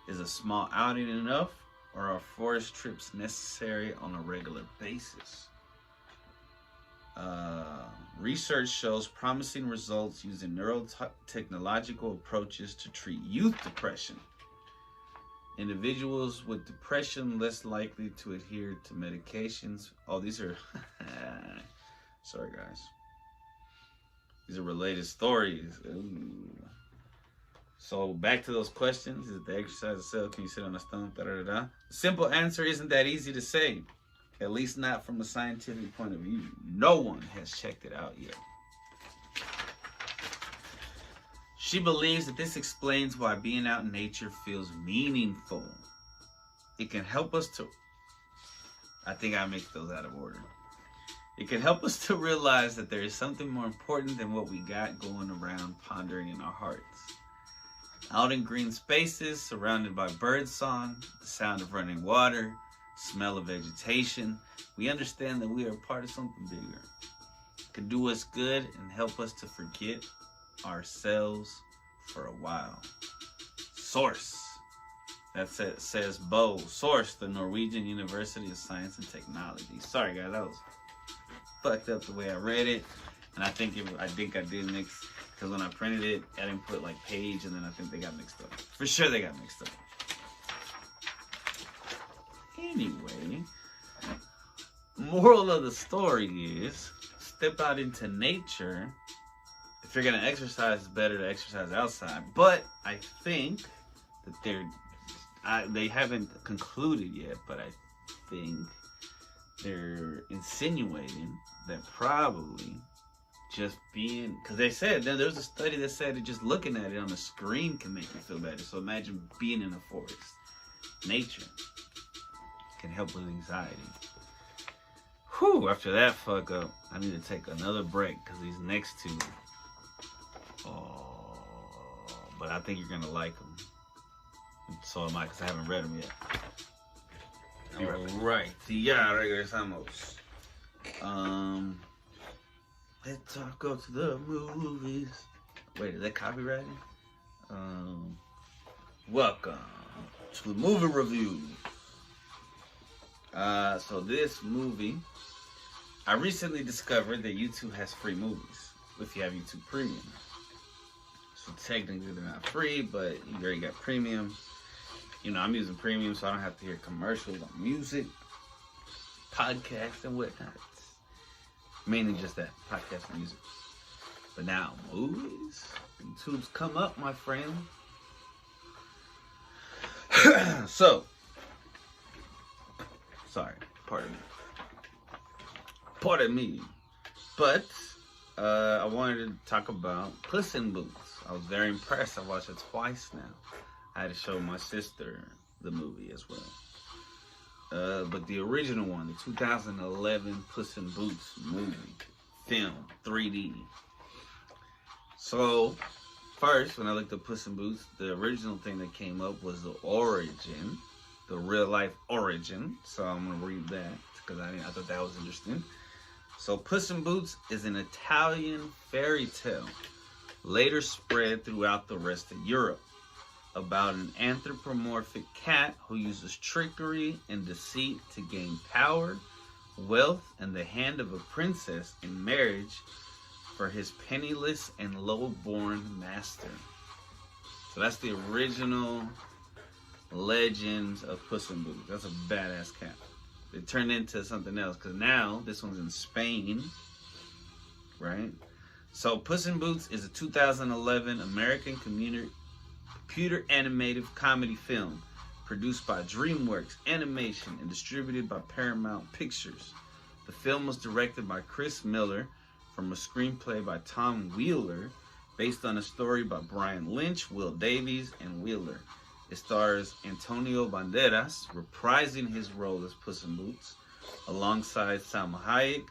Is a small outing enough, or are forest trips necessary on a regular basis? Research shows promising results using neurotechnological approaches to treat youth depression. Individuals with depression less likely to adhere to medications. Oh, these are sorry guys. These are related stories. Ooh. So back to those questions. Is it the exercise itself? Can you sit on a stump? The simple answer isn't that easy to say. At least not from a scientific point of view. No one has checked it out yet. She believes that this explains why being out in nature feels meaningful. It can help us to... I think I make those out of order. It can help us to realize that there is something more important than what we got going around pondering in our hearts. Out in green spaces, surrounded by birdsong, the sound of running water, smell of vegetation, we understand that we are part of something bigger. It can do us good and help us to forget ourselves for a while. Source. That says Bo. Source, the Norwegian University of Science and Technology. Sorry guys, that was fucked up the way I read it. And I think I did mix, because when I printed it, I didn't put like page, and then I think they got mixed up. For sure they got mixed up. Anyway, moral of the story is, step out into nature. If you're gonna exercise, it's better to exercise outside. But I think that they haven't concluded yet, but I think they're insinuating that probably just being, because they said, there was a study that said that just looking at it on the screen can make you feel better. So imagine being in a forest. Nature can help with anxiety. Whew, after that fuck up, I need to take another break, because these next two, but I think you're gonna like them. So am I, because I haven't read them yet. Be right back. Alright. Ya regresamos. Let's talk, go to the movies. Wait, is that copyrighted? Welcome to the movie review. So this movie, I recently discovered that YouTube has free movies if you have YouTube Premium. So technically they're not free, but you already got Premium. You know, I'm using Premium, so I don't have to hear commercials on music, podcasts, and whatnot. Mainly just that, podcast and music. But now, movies, YouTube's come up, my friend. So, sorry, pardon me. But, I wanted to talk about Puss in Boots. I was very impressed. I watched it twice now. I had to show my sister the movie as well. But the original one, the 2011 Puss in Boots movie, film, 3D. So, first, when I looked at Puss in Boots, the original thing that came up was the origin, the real life origin. So I'm going to read that because I thought that was interesting. So Puss in Boots is an Italian fairy tale, later spread throughout the rest of Europe, about an anthropomorphic cat who uses trickery and deceit to gain power, wealth, and the hand of a princess in marriage for his penniless and low-born master. So that's the original legends of Puss in Boots. That's a badass cat. It turned into something else because now this one's in Spain, right? So Puss in Boots is a 2011 American computer animated comedy film produced by DreamWorks Animation and distributed by Paramount Pictures. The film was directed by Chris Miller from a screenplay by Tom Wheeler based on a story by Brian Lynch, Will Davies, and Wheeler. It stars Antonio Banderas reprising his role as Puss in Boots alongside Salma Hayek,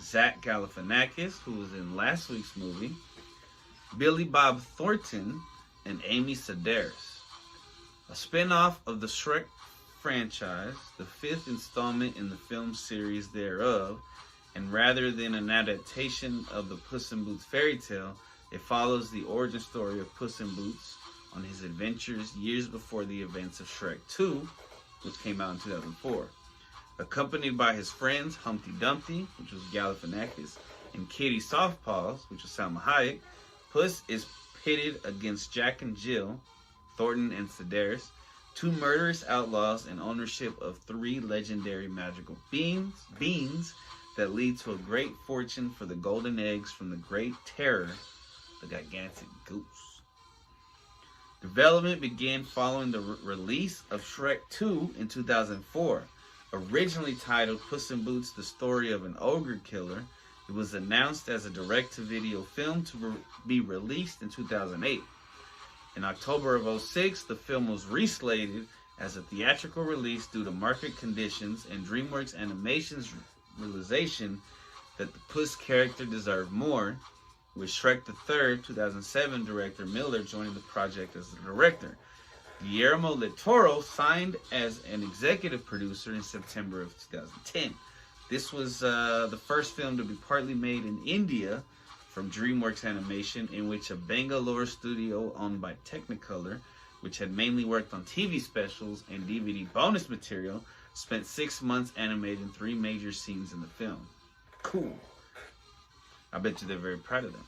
Zach Galifianakis, who was in last week's movie, Billy Bob Thornton, and Amy Sedaris. A spin-off of the Shrek franchise, the fifth installment in the film series thereof, and rather than an adaptation of the Puss in Boots fairy tale, it follows the origin story of Puss in Boots on his adventures years before the events of Shrek 2, which came out in 2004. Accompanied by his friends Humpty Dumpty, which was Galifianakis, and Kitty Softpaws, which was Salma Hayek, Puss is pitted against Jack and Jill, Thornton and Sedaris, two murderous outlaws and ownership of three legendary magical beans that lead to a great fortune for the golden eggs from the Great Terror, the gigantic goose. Development began following the release of Shrek 2 in 2004. Originally titled Puss in Boots: The Story of an Ogre Killer, it was announced as a direct-to-video film to be released in 2008. In October of 2006, the film was reslated as a theatrical release due to market conditions and DreamWorks Animation's realization that the Puss character deserved more, with Shrek the Third 2007 director Miller joining the project as the director. Guillermo del Toro signed as an executive producer in September of 2010. This was the first film to be partly made in India from DreamWorks Animation, in which a Bangalore studio owned by Technicolor, which had mainly worked on TV specials and DVD bonus material, spent 6 months animating 3 major scenes in the film. Cool. I bet you they're very proud of them.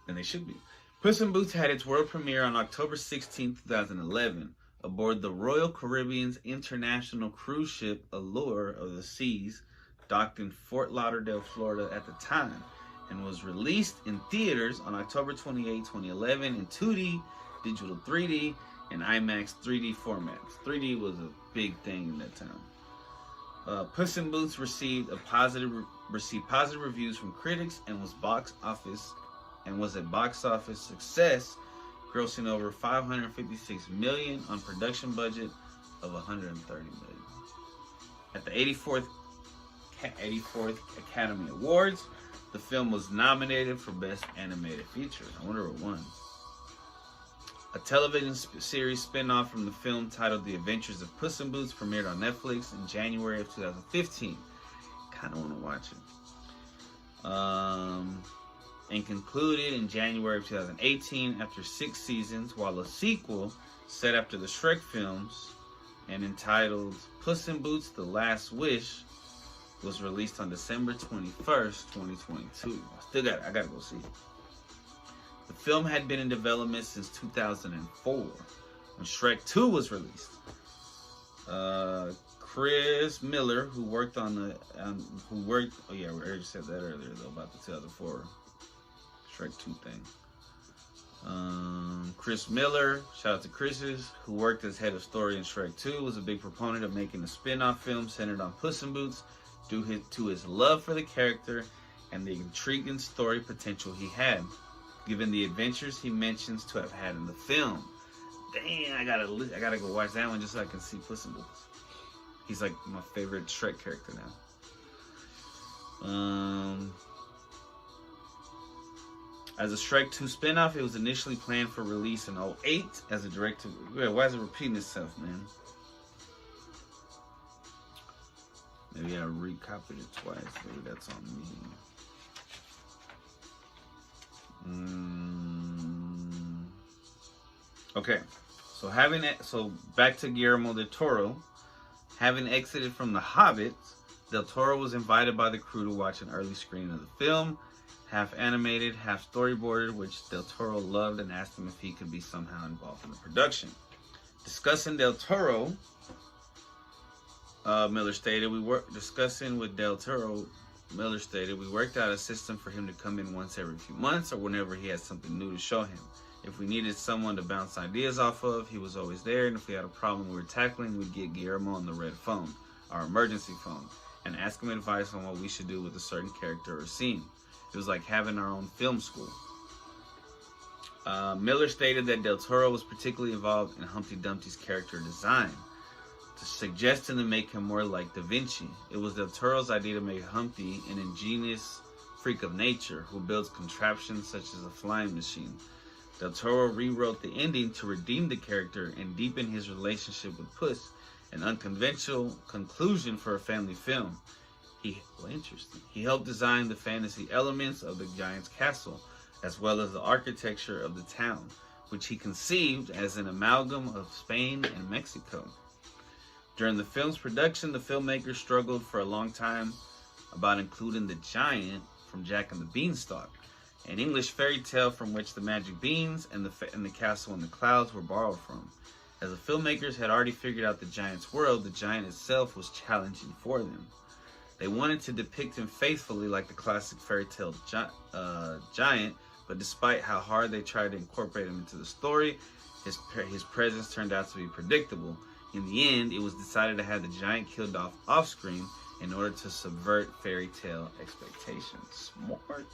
And they should be. Puss in Boots had its world premiere on October 16, 2011, aboard the Royal Caribbean's international cruise ship Allure of the Seas, docked in Fort Lauderdale, Florida at the time, and was released in theaters on October 28, 2011 in 2D, digital 3D, and IMAX 3D formats. 3D was a big thing in that time. Puss in Boots received positive reviews from critics and was a box office success, grossing over $556 million on production budget of $130 million. At the 84th Academy Awards, the film was nominated for Best Animated Feature. I wonder what won. A television series spin-off from the film titled The Adventures of Puss in Boots premiered on Netflix in January of 2015. Kind of want to watch it. And concluded in January of 2018 after 6 seasons, while a sequel set after the Shrek films and entitled Puss in Boots: The Last Wish was released on December 21st, 2022. I gotta go see it. The film had been in development since 2004 when Shrek 2 was released. Chris Miller, who worked on the, we already said that earlier though about the 2004 Shrek 2 thing. Chris Miller, shout out to Chris's, who worked as head of story in Shrek 2, was a big proponent of making a spin-off film centered on Puss in Boots due to his love for the character and the intriguing story potential he had, given the adventures he mentions to have had in the film. Dang, I gotta go watch that one just so I can see Puss in Boots. He's like my favorite Shrek character now. As a Shrek 2 spinoff, it was initially planned for release in 2008 as a direct to... Why is it repeating itself, man? Maybe I recopied it twice. Maybe that's on me. Okay. So back to Guillermo del Toro. Having exited from The Hobbit, del Toro was invited by the crew to watch an early screening of the film, half animated, half storyboarded, which del Toro loved and asked him if he could be somehow involved in the production. Discussing del Toro, Miller stated, we worked out a system for him to come in once every few months or whenever he had something new to show him. If we needed someone to bounce ideas off of, he was always there, and if we had a problem we were tackling, we'd get Guillermo on the red phone, our emergency phone, and ask him advice on what we should do with a certain character or scene. It was like having our own film school. Miller stated that del Toro was particularly involved in Humpty Dumpty's character design, suggesting to make him more like Da Vinci. It was del Toro's idea to make Humpty an ingenious freak of nature who builds contraptions such as a flying machine. Del Toro rewrote the ending to redeem the character and deepen his relationship with Puss, an unconventional conclusion for a family film. He helped design the fantasy elements of the giant's castle, as well as the architecture of the town, which he conceived as an amalgam of Spain and Mexico. During the film's production, the filmmakers struggled for a long time about including the giant from Jack and the Beanstalk, an English fairy tale from which the magic beans and the castle in the clouds were borrowed from. As the filmmakers had already figured out the giant's world, the giant itself was challenging for them. They wanted to depict him faithfully like the classic fairy tale giant, but despite how hard they tried to incorporate him into the story, his presence turned out to be predictable. In the end, it was decided to have the giant killed off-screen in order to subvert fairy tale expectations. Smart.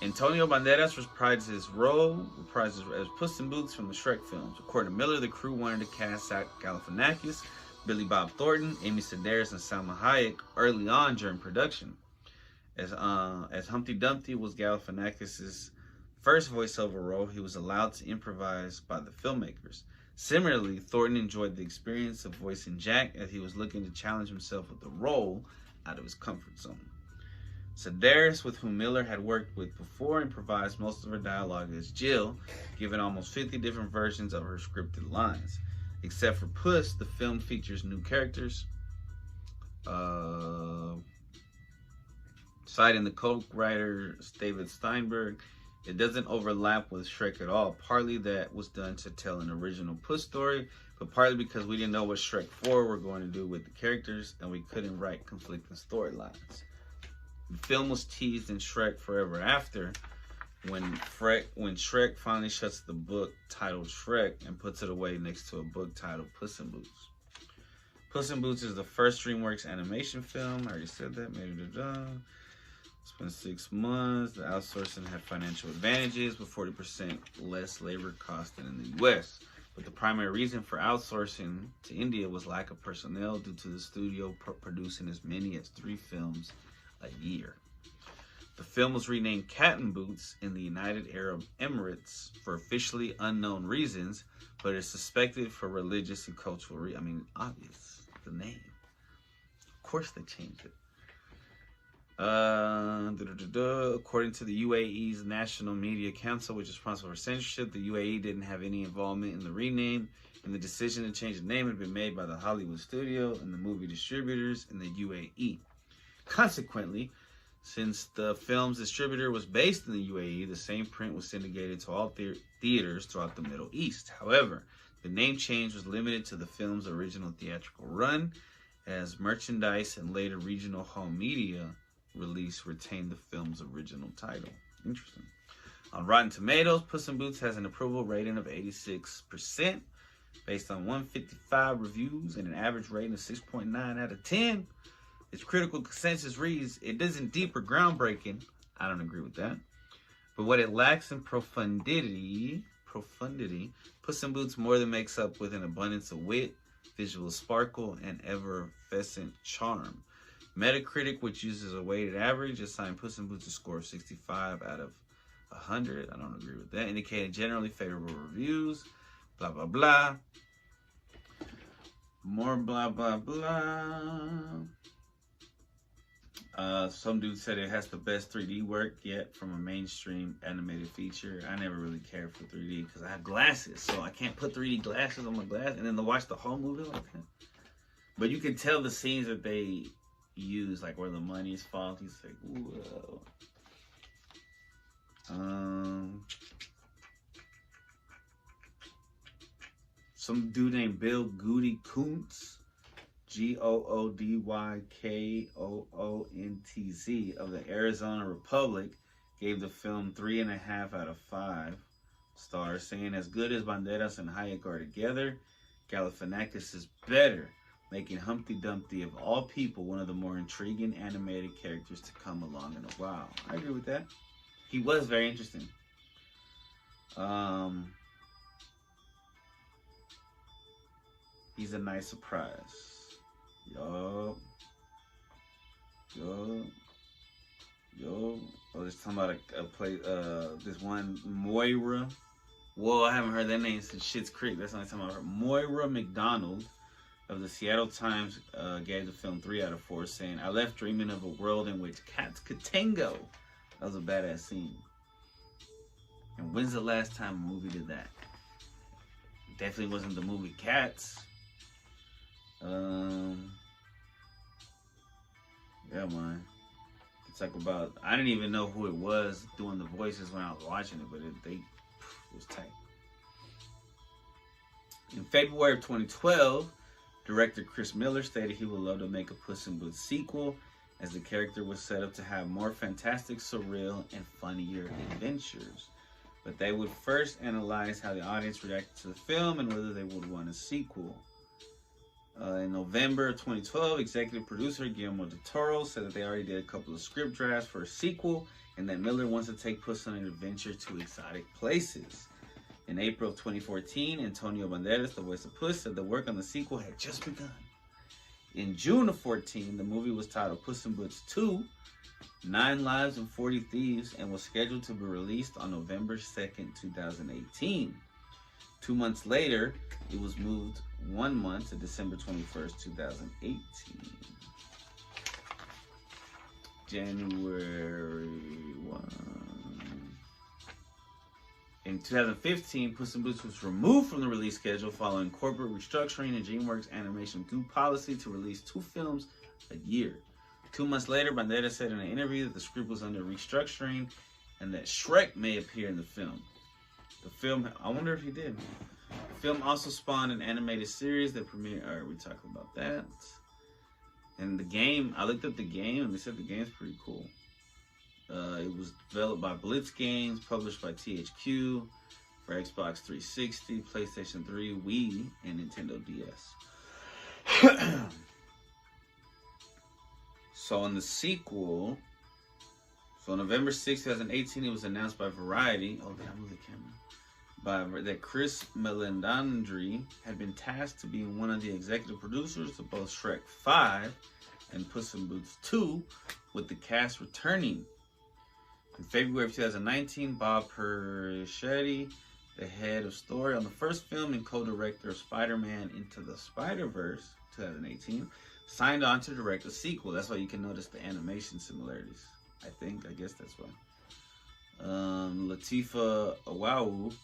Antonio Banderas reprised his role as Puss in Boots from the Shrek films. According to Miller, the crew wanted to cast Zach Galifianakis, Billy Bob Thornton, Amy Sedaris, and Salma Hayek early on during production. As Humpty Dumpty was Galifianakis' first voiceover role, he was allowed to improvise by the filmmakers. Similarly, Thornton enjoyed the experience of voicing Jack as he was looking to challenge himself with the role out of his comfort zone. Sedaris, with whom Miller had worked with before, improvised most of her dialogue as Jill, given almost 50 different versions of her scripted lines. Except for Puss, the film features new characters. Citing the co-writer David Steinberg, it doesn't overlap with Shrek at all. Partly that was done to tell an original Puss story, but partly because we didn't know what Shrek 4 were going to do with the characters, and we couldn't write conflicting storylines. The film was teased in Shrek Forever After, when Shrek finally shuts the book titled Shrek and puts it away next to a book titled Puss in Boots. Puss in Boots is the first DreamWorks animation film. I already said that. It's been 6 months. The outsourcing had financial advantages with 40% less labor cost than in the US. But the primary reason for outsourcing to India was lack of personnel due to the studio producing as many as 3 films a year. The film was renamed Cat in Boots in the United Arab Emirates for officially unknown reasons, but is suspected for religious and cultural reasons. I mean, obvious, the name. Of course they changed it. According to the UAE's National Media Council, which is responsible for censorship, the UAE didn't have any involvement in the rename, and the decision to change the name had been made by the Hollywood studio and the movie distributors in the UAE. Consequently, since the film's distributor was based in the UAE, the same print was syndicated to all theaters throughout the Middle East. However, the name change was limited to the film's original theatrical run, as merchandise and later regional home media release retained the film's original title. Interesting. On Rotten Tomatoes, Puss in Boots has an approval rating of 86%, based on 155 reviews and an average rating of 6.9 out of 10. Its critical consensus reads, it isn't deep or groundbreaking. I don't agree with that. But what it lacks in profundity, Puss in Boots more than makes up with an abundance of wit, visual sparkle, and effervescent charm. Metacritic, which uses a weighted average, assigned Puss in Boots a score of 65 out of 100. I don't agree with that. Indicating generally favorable reviews. Blah, blah, blah. More blah, blah, blah. Some dude said it has the best 3D work yet from a mainstream animated feature. I never really cared for 3D because I have glasses, so I can't put 3D glasses on my glass and then to watch the whole movie like that. But you can tell the scenes that they use, like where the money is faulty. It's like, whoa. Some dude named Bill Goody Koontz, Goodykoontz of the Arizona Republic, gave the film 3.5 out of 5 stars, saying as good as Banderas and Hayek are together, Galifianakis is better, making Humpty Dumpty of all people one of the more intriguing animated characters to come along in a while. I agree with that. He was very interesting. He's a nice surprise. Yo. Oh, just talking about a play. This one Moira. Whoa, I haven't heard that name since Schitt's Creek. That's the only time I heard. Moira McDonald of the Seattle Times gave the film 3 out of 4, saying, "I left dreaming of a world in which cats could tango." That was a badass scene. And when's the last time a movie did that? Definitely wasn't the movie Cats. Yeah, man. It's like about, I didn't even know who it was doing the voices when I was watching it, but it was tight. In February of 2012, director Chris Miller stated he would love to make a Puss in Boots sequel, as the character was set up to have more fantastic, surreal, and funnier adventures. But they would first analyze how the audience reacted to the film and whether they would want a sequel. In November of 2012, executive producer Guillermo del Toro said that they already did a couple of script drafts for a sequel and that Miller wants to take Puss on an adventure to exotic places. In April of 2014, Antonio Banderas, the voice of Puss, said the work on the sequel had just begun. In June of 2014, the movie was titled Puss in Boots 2, 9 Lives and 40 Thieves, and was scheduled to be released on November 2nd, 2018. 2 months later, it was moved 1 month to December 21st, 2018. January 1. In 2015, Puss in Boots was removed from the release schedule following corporate restructuring and DreamWorks Animation Group policy to release 2 films a year. 2 months later, Banderas said in an interview that the script was under restructuring and that Shrek may appear in the film. The film, I wonder if he did. The film also spawned an animated series that premiered. Alright, we talked about that. And the game, I looked up the game and they said the game's pretty cool. It was developed by Blitz Games, published by THQ for Xbox 360, PlayStation 3, Wii, and Nintendo DS. So in the sequel, so November 6, 2018, it was announced by Variety. Oh, did I move the camera? That Chris Meledandri had been tasked to be one of the executive producers of both Shrek 5 and Puss in Boots 2, with the cast returning. In February of 2019, Bob Persichetti, the head of story on the first film and co-director of Spider-Man Into the Spider-Verse 2018, signed on to direct a sequel. That's why you can notice the animation similarities. I guess that's why. Latifah Awawu,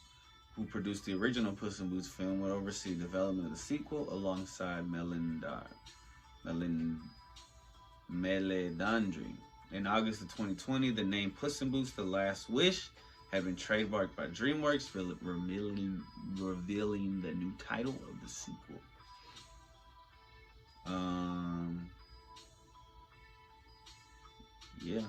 who produced the original Puss in Boots film, would oversee the development of the sequel alongside Meledandri. In August of 2020, the name Puss in Boots: The Last Wish had been trademarked by DreamWorks, revealing the new title of the sequel. Yeah.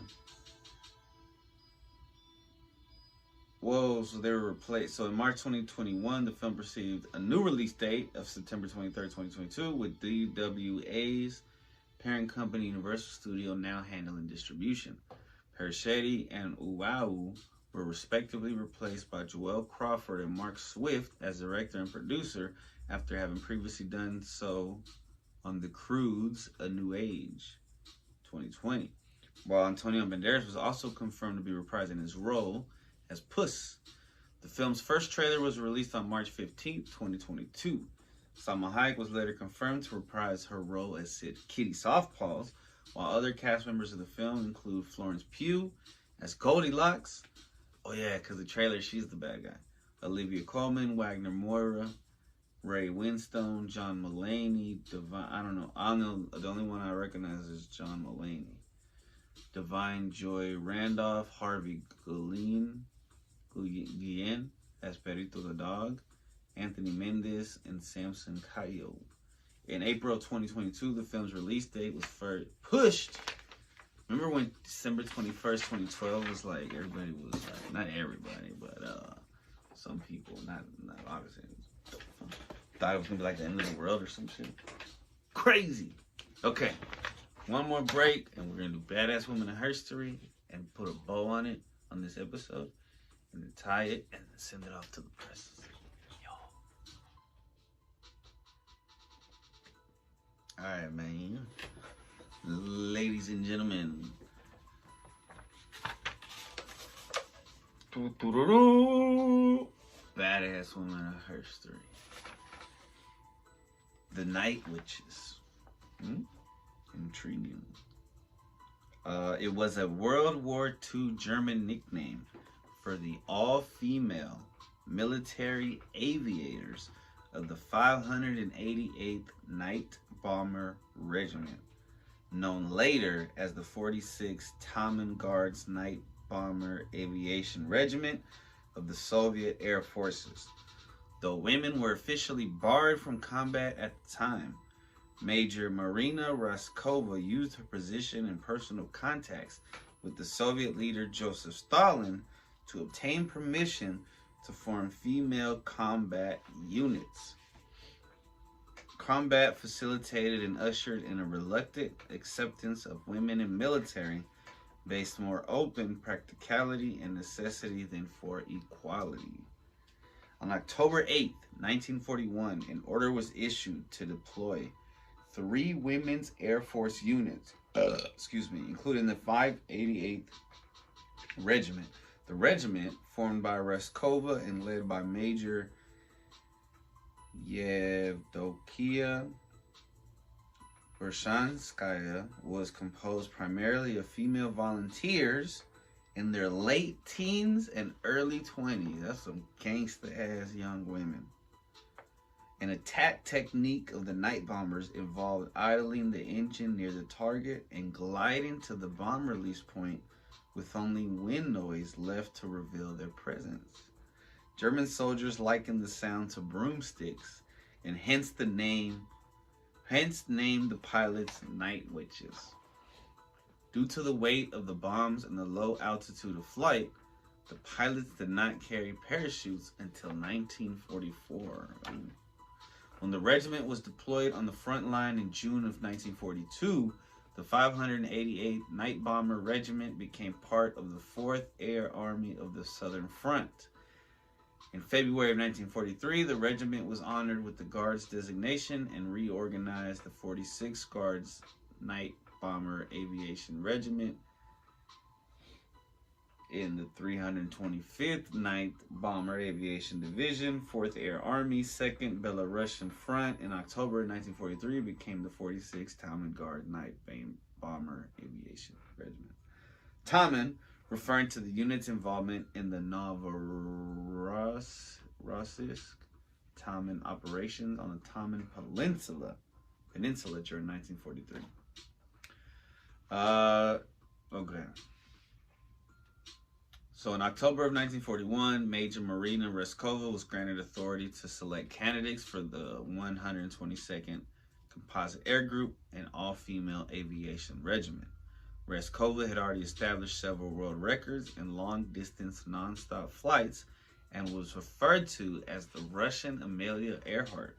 Whoa, so they were replaced. So in March 2021, the film received a new release date of September 23rd, 2022, with DWA's parent company Universal Studio now handling distribution. Persichetti and Uwau were respectively replaced by Joel Crawford and Mark Swift as director and producer after having previously done so on The Croods: A New Age, 2020. While Antonio Banderas was also confirmed to be reprising his role as Puss. The film's first trailer was released on March 15, 2022. Salma Hayek was later confirmed to reprise her role as Kitty Softpaws, while other cast members of the film include Florence Pugh as Goldilocks. Oh yeah, because the trailer, she's the bad guy. Olivia Colman, Wagner Moira, Ray Winstone, John Mulaney, I don't know. The only one I recognize is John Mulaney. Divine Joy Randolph, Harvey Guillen as Perito the dog, Anthony Mendez, and Samson Cayo. In April 2022, the film's release date was first pushed. Remember when December 21st, 2012 was like, everybody was like, not everybody, but some people, not obviously, thought it was gonna be like the end of the world or some shit. Crazy. Okay, one more break, and we're gonna do Badass Women in History and put a bow on it on this episode, and then tie it and then send it off to the press. All right, man. Ladies and gentlemen. Badass Women of History. The Night Witches. Intriguing. It was a World War II German nickname for the all-female military aviators of the 588th Night Bomber Regiment, known later as the 46th Taman Guards Night Bomber Aviation Regiment of the Soviet Air Forces. Though women were officially barred from combat at the time, Major Marina Raskova used her position and personal contacts with the Soviet leader Joseph Stalin to obtain permission to form female combat units. Combat facilitated and ushered in a reluctant acceptance of women in military based more open practicality and necessity than for equality. On October 8th, 1941, an order was issued to deploy 3 women's Air Force units, including the 588th Regiment. The regiment, formed by Raskova and led by Major Yevdokia Bershanskaya, was composed primarily of female volunteers in their late teens and early 20s. That's some gangsta-ass young women. An attack technique of the night bombers involved idling the engine near the target and gliding to the bomb release point with only wind noise left to reveal their presence. German soldiers likened the sound to broomsticks, and hence named the pilots Night Witches. Due to the weight of the bombs and the low altitude of flight, the pilots did not carry parachutes until 1944. When the regiment was deployed on the front line in June of 1942, the 588th Night Bomber Regiment became part of the 4th Air Army of the Southern Front. In February of 1943, the regiment was honored with the Guards designation and reorganized the 46th Guards Night Bomber Aviation Regiment in the 325th 9th Bomber Aviation Division, 4th Air Army, 2nd Belarusian Front. In October 1943, became the 46th Taman Guard Night Bomber Aviation Regiment. Taman, referring to the unit's involvement in the Novorossiysk Taman operations on the Taman Peninsula during 1943. Okay. So in October of 1941, Major Marina Reskova was granted authority to select candidates for the 122nd Composite Air Group, an all-female aviation regiment. Reskova had already established several world records in long-distance non-stop flights and was referred to as the Russian Amelia Earhart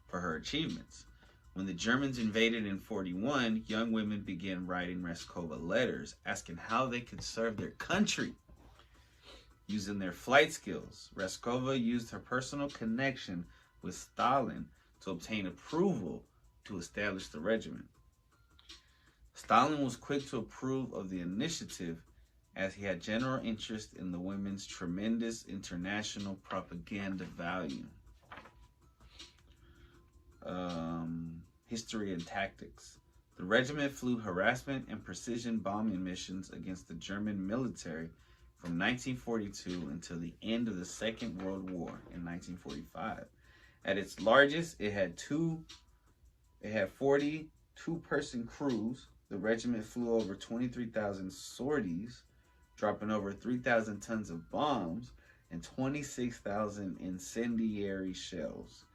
for her achievements. When the Germans invaded in 1941, young women began writing Reskova letters asking how they could serve their country. Using their flight skills, Reskova used her personal connection with Stalin to obtain approval to establish the regiment. Stalin was quick to approve of the initiative as he had general interest in the women's tremendous international propaganda value. History and tactics. The regiment flew harassment and precision bombing missions against the German military from 1942 until the end of the Second World War in 1945. At its largest, it had 40 two-person crews. The regiment flew over 23,000 sorties, dropping over 3,000 tons of bombs and 26,000 incendiary shells.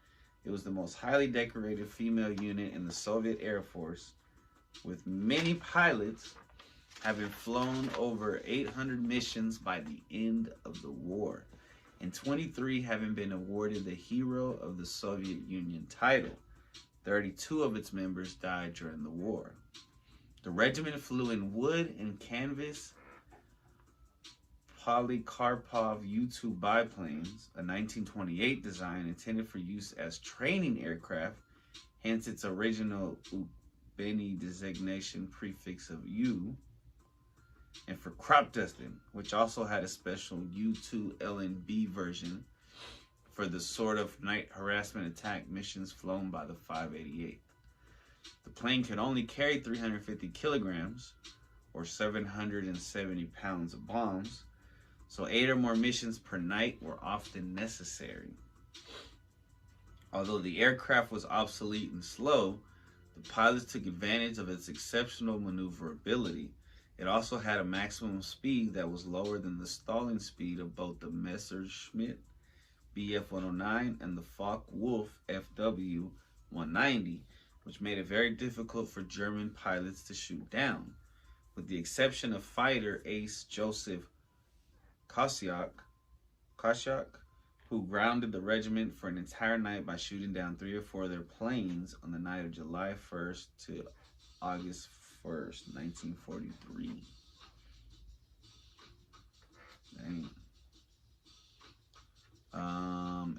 It was the most highly decorated female unit in the Soviet Air Force, with many pilots having flown over 800 missions by the end of the war, and 23 having been awarded the Hero of the Soviet Union title. 32 of its members died during the war. The regiment flew in wood and canvas Polikarpov U-2 biplanes, a 1928 design intended for use as training aircraft, hence its original Ubeni designation prefix of U, and for crop dusting, which also had a special U-2 LNB version for the sort of night harassment attack missions flown by the 588. The plane could only carry 350 kilograms, or 770 pounds of bombs, so 8 or more missions per night were often necessary. Although the aircraft was obsolete and slow, the pilots took advantage of its exceptional maneuverability. It also had a maximum speed that was lower than the stalling speed of both the Messerschmitt Bf-109 and the Focke-Wulf FW-190, which made it very difficult for German pilots to shoot down. With the exception of fighter ace Joseph Kosiak, who grounded the regiment for an entire night by shooting down 3 or 4 of their planes on the night of July 1st to August 1st, 1943.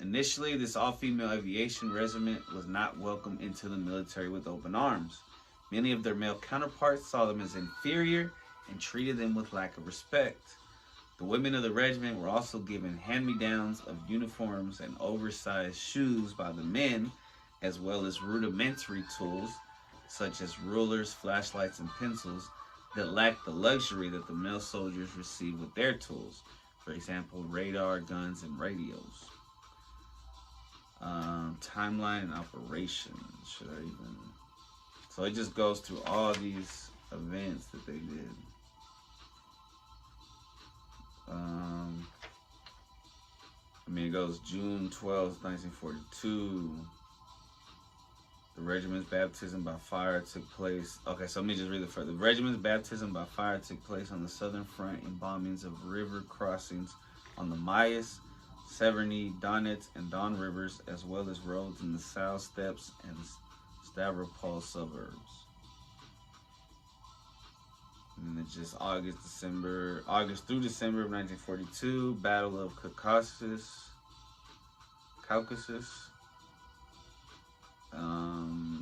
Initially, this all-female aviation regiment was not welcomed into the military with open arms. Many of their male counterparts saw them as inferior and treated them with lack of respect. The women of the regiment were also given hand-me-downs of uniforms and oversized shoes by the men, as well as rudimentary tools such as rulers, flashlights, and pencils that lacked the luxury that the male soldiers received with their tools. For example, radar, guns, and radios. Timeline and operations. So it just goes through all these events that they did. It goes June 12th, 1942. The regiment's baptism by fire took place. Okay, so let me just read it further. The regiment's baptism by fire took place on the Southern Front in bombings of river crossings on the Mayas, Severny, Donetsk, and Don rivers, as well as roads in the South Steppes and Stavropol suburbs. And it's just August through December of 1942, Battle of Caucasus.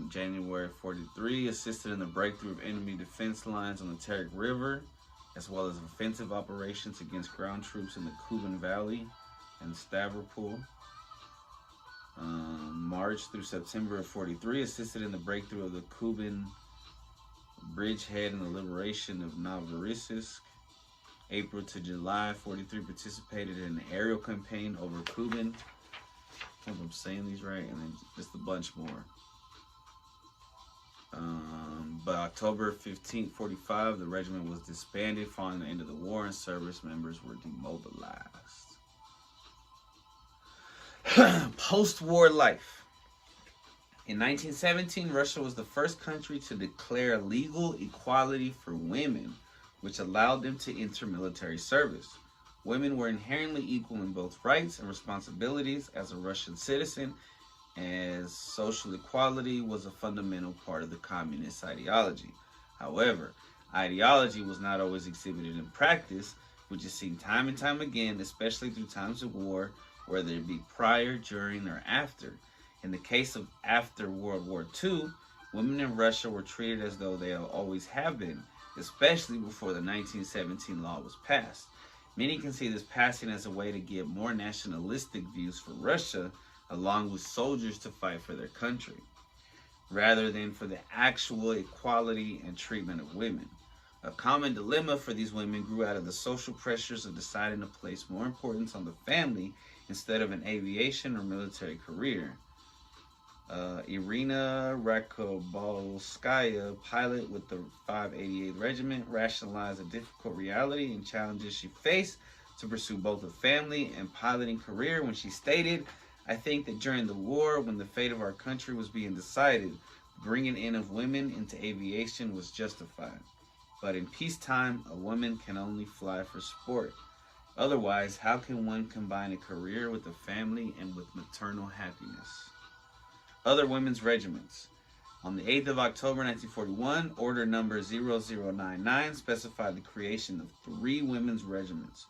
January 43, assisted in the breakthrough of enemy defense lines on the Terek River. as well as offensive operations against ground troops in the Kuban Valley and Stavropol. March through September of 43, assisted in the breakthrough of the Kuban bridgehead and the liberation of Novorossiysk. April to July 43, participated in an aerial campaign over Kuban. I hope I'm saying these right, and then just a bunch more. By October 15, 45, the regiment was disbanded following the end of the war, and service members were demobilized. Post-war life. In 1917, Russia was the first country to declare legal equality for women, which allowed them to enter military service. Women were inherently equal in both rights and responsibilities as a Russian citizen, as social equality was a fundamental part of the communist ideology. However, ideology was not always exhibited in practice, which is seen time and time again, especially through times of war, whether it be prior, during, or after. In the case of after World War II, women in Russia were treated as though they always have been, especially before the 1917 law was passed. Many can see this passing as a way to give more nationalistic views for Russia, along with soldiers to fight for their country, rather than for the actual equality and treatment of women. A common dilemma for these women grew out of the social pressures of deciding to place more importance on the family instead of an aviation or military career. Irina Rakobolskaya, pilot with the 588th Regiment, rationalized a difficult reality and challenges she faced to pursue both a family and piloting career when she stated, "I think that during the war, when the fate of our country was being decided, bringing in of women into aviation was justified. But in peacetime, a woman can only fly for sport. Otherwise, how can one combine a career with a family and with maternal happiness?" Other women's regiments. On the 8th of October 1941, Order Number 0099 specified the creation of 3 women's regiments.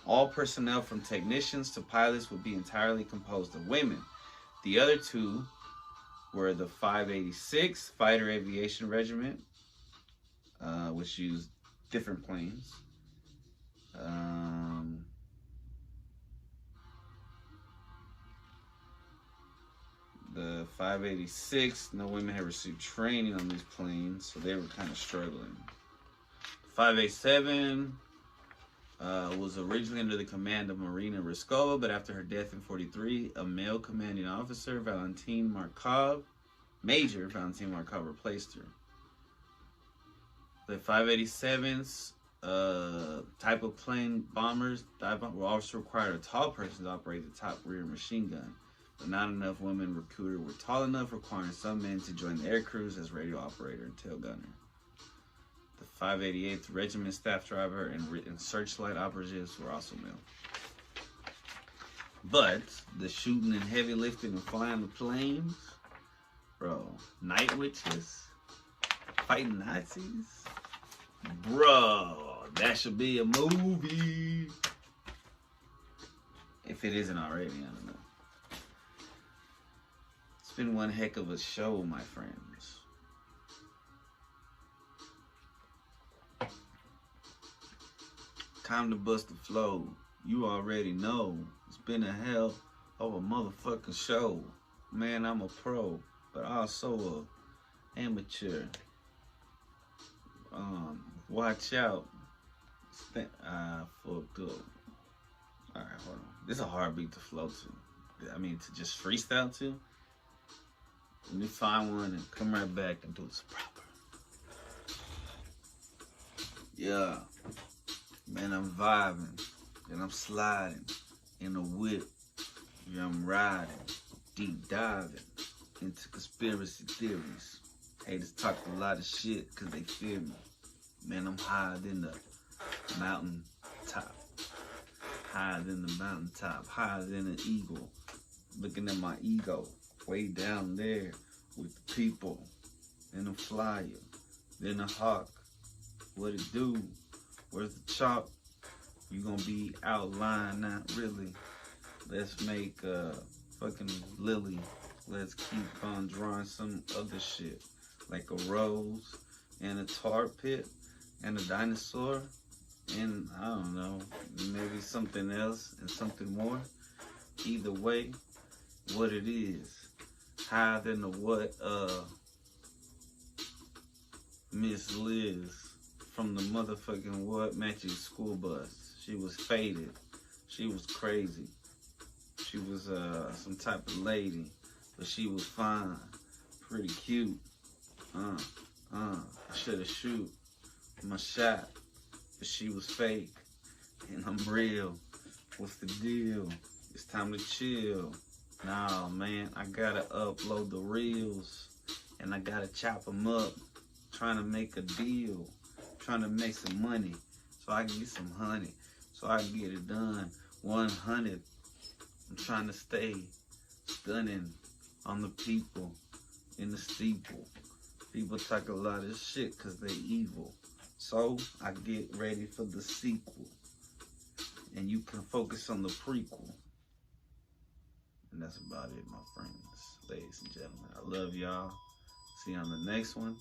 All personnel from technicians to pilots would be entirely composed of women. The other 2 were the 586th Fighter Aviation Regiment, which used different planes. The 586, no women had received training on these planes, so they were kind of struggling. 587 was originally under the command of Marina Ryskova, but after her death in 43, a male commanding officer, Major Valentin Markov, replaced her. The 587's type of plane bombers were also required a tall person to operate the top rear machine gun, but not enough women recruited were tall enough, requiring some men to join the air crews as radio operator and tail gunner. The 588th Regiment staff driver and searchlight operatives were also male. But the shooting and heavy lifting and flying the planes, bro, night witches, fighting Nazis, bro, that should be a movie. If it isn't already, I don't know. It's been one heck of a show, my friends. Time to bust the flow. You already know. It's been a hell of a motherfucking show. Man, I'm a pro, but also a amateur. Watch out. For good. Alright, hold on. This is a hard beat to flow to. I mean, to just freestyle to. Let me find one and come right back and do this proper. Yeah. Man, I'm vibing. And I'm sliding in a whip. Yeah, I'm riding. Deep diving into conspiracy theories. Haters talk a lot of shit because they fear me. Man, I'm higher than the mountain top. Higher than the mountain top. Higher than an eagle. Looking at my ego. Way down there with the people. Then a flyer. Then a hawk. What it do? Where's the chalk? You gonna be outlined, not really. Let's make a fucking lily. Let's keep on drawing some other shit. Like a rose and a tar pit and a dinosaur. and I don't know, maybe something else and something more. Either way, what it is, higher than the what Miss Liz from the motherfucking what Matthew school bus. She was faded. She was crazy. She was some type of lady, but she was fine, pretty cute. I should have shoot my shot, but she was fake, and I'm real. What's the deal? It's time to chill. Nah, man, I gotta upload the reels, and I gotta chop them up. Trying to make a deal, trying to make some money, so I can get some honey, so I can get it done. 100. I'm trying to stay stunning on the people in the steeple. People talk a lot of shit because they evil. So I get ready for the sequel. And you can focus on the prequel. And that's about it, my friends, ladies and gentlemen. I love y'all. See you on the next one.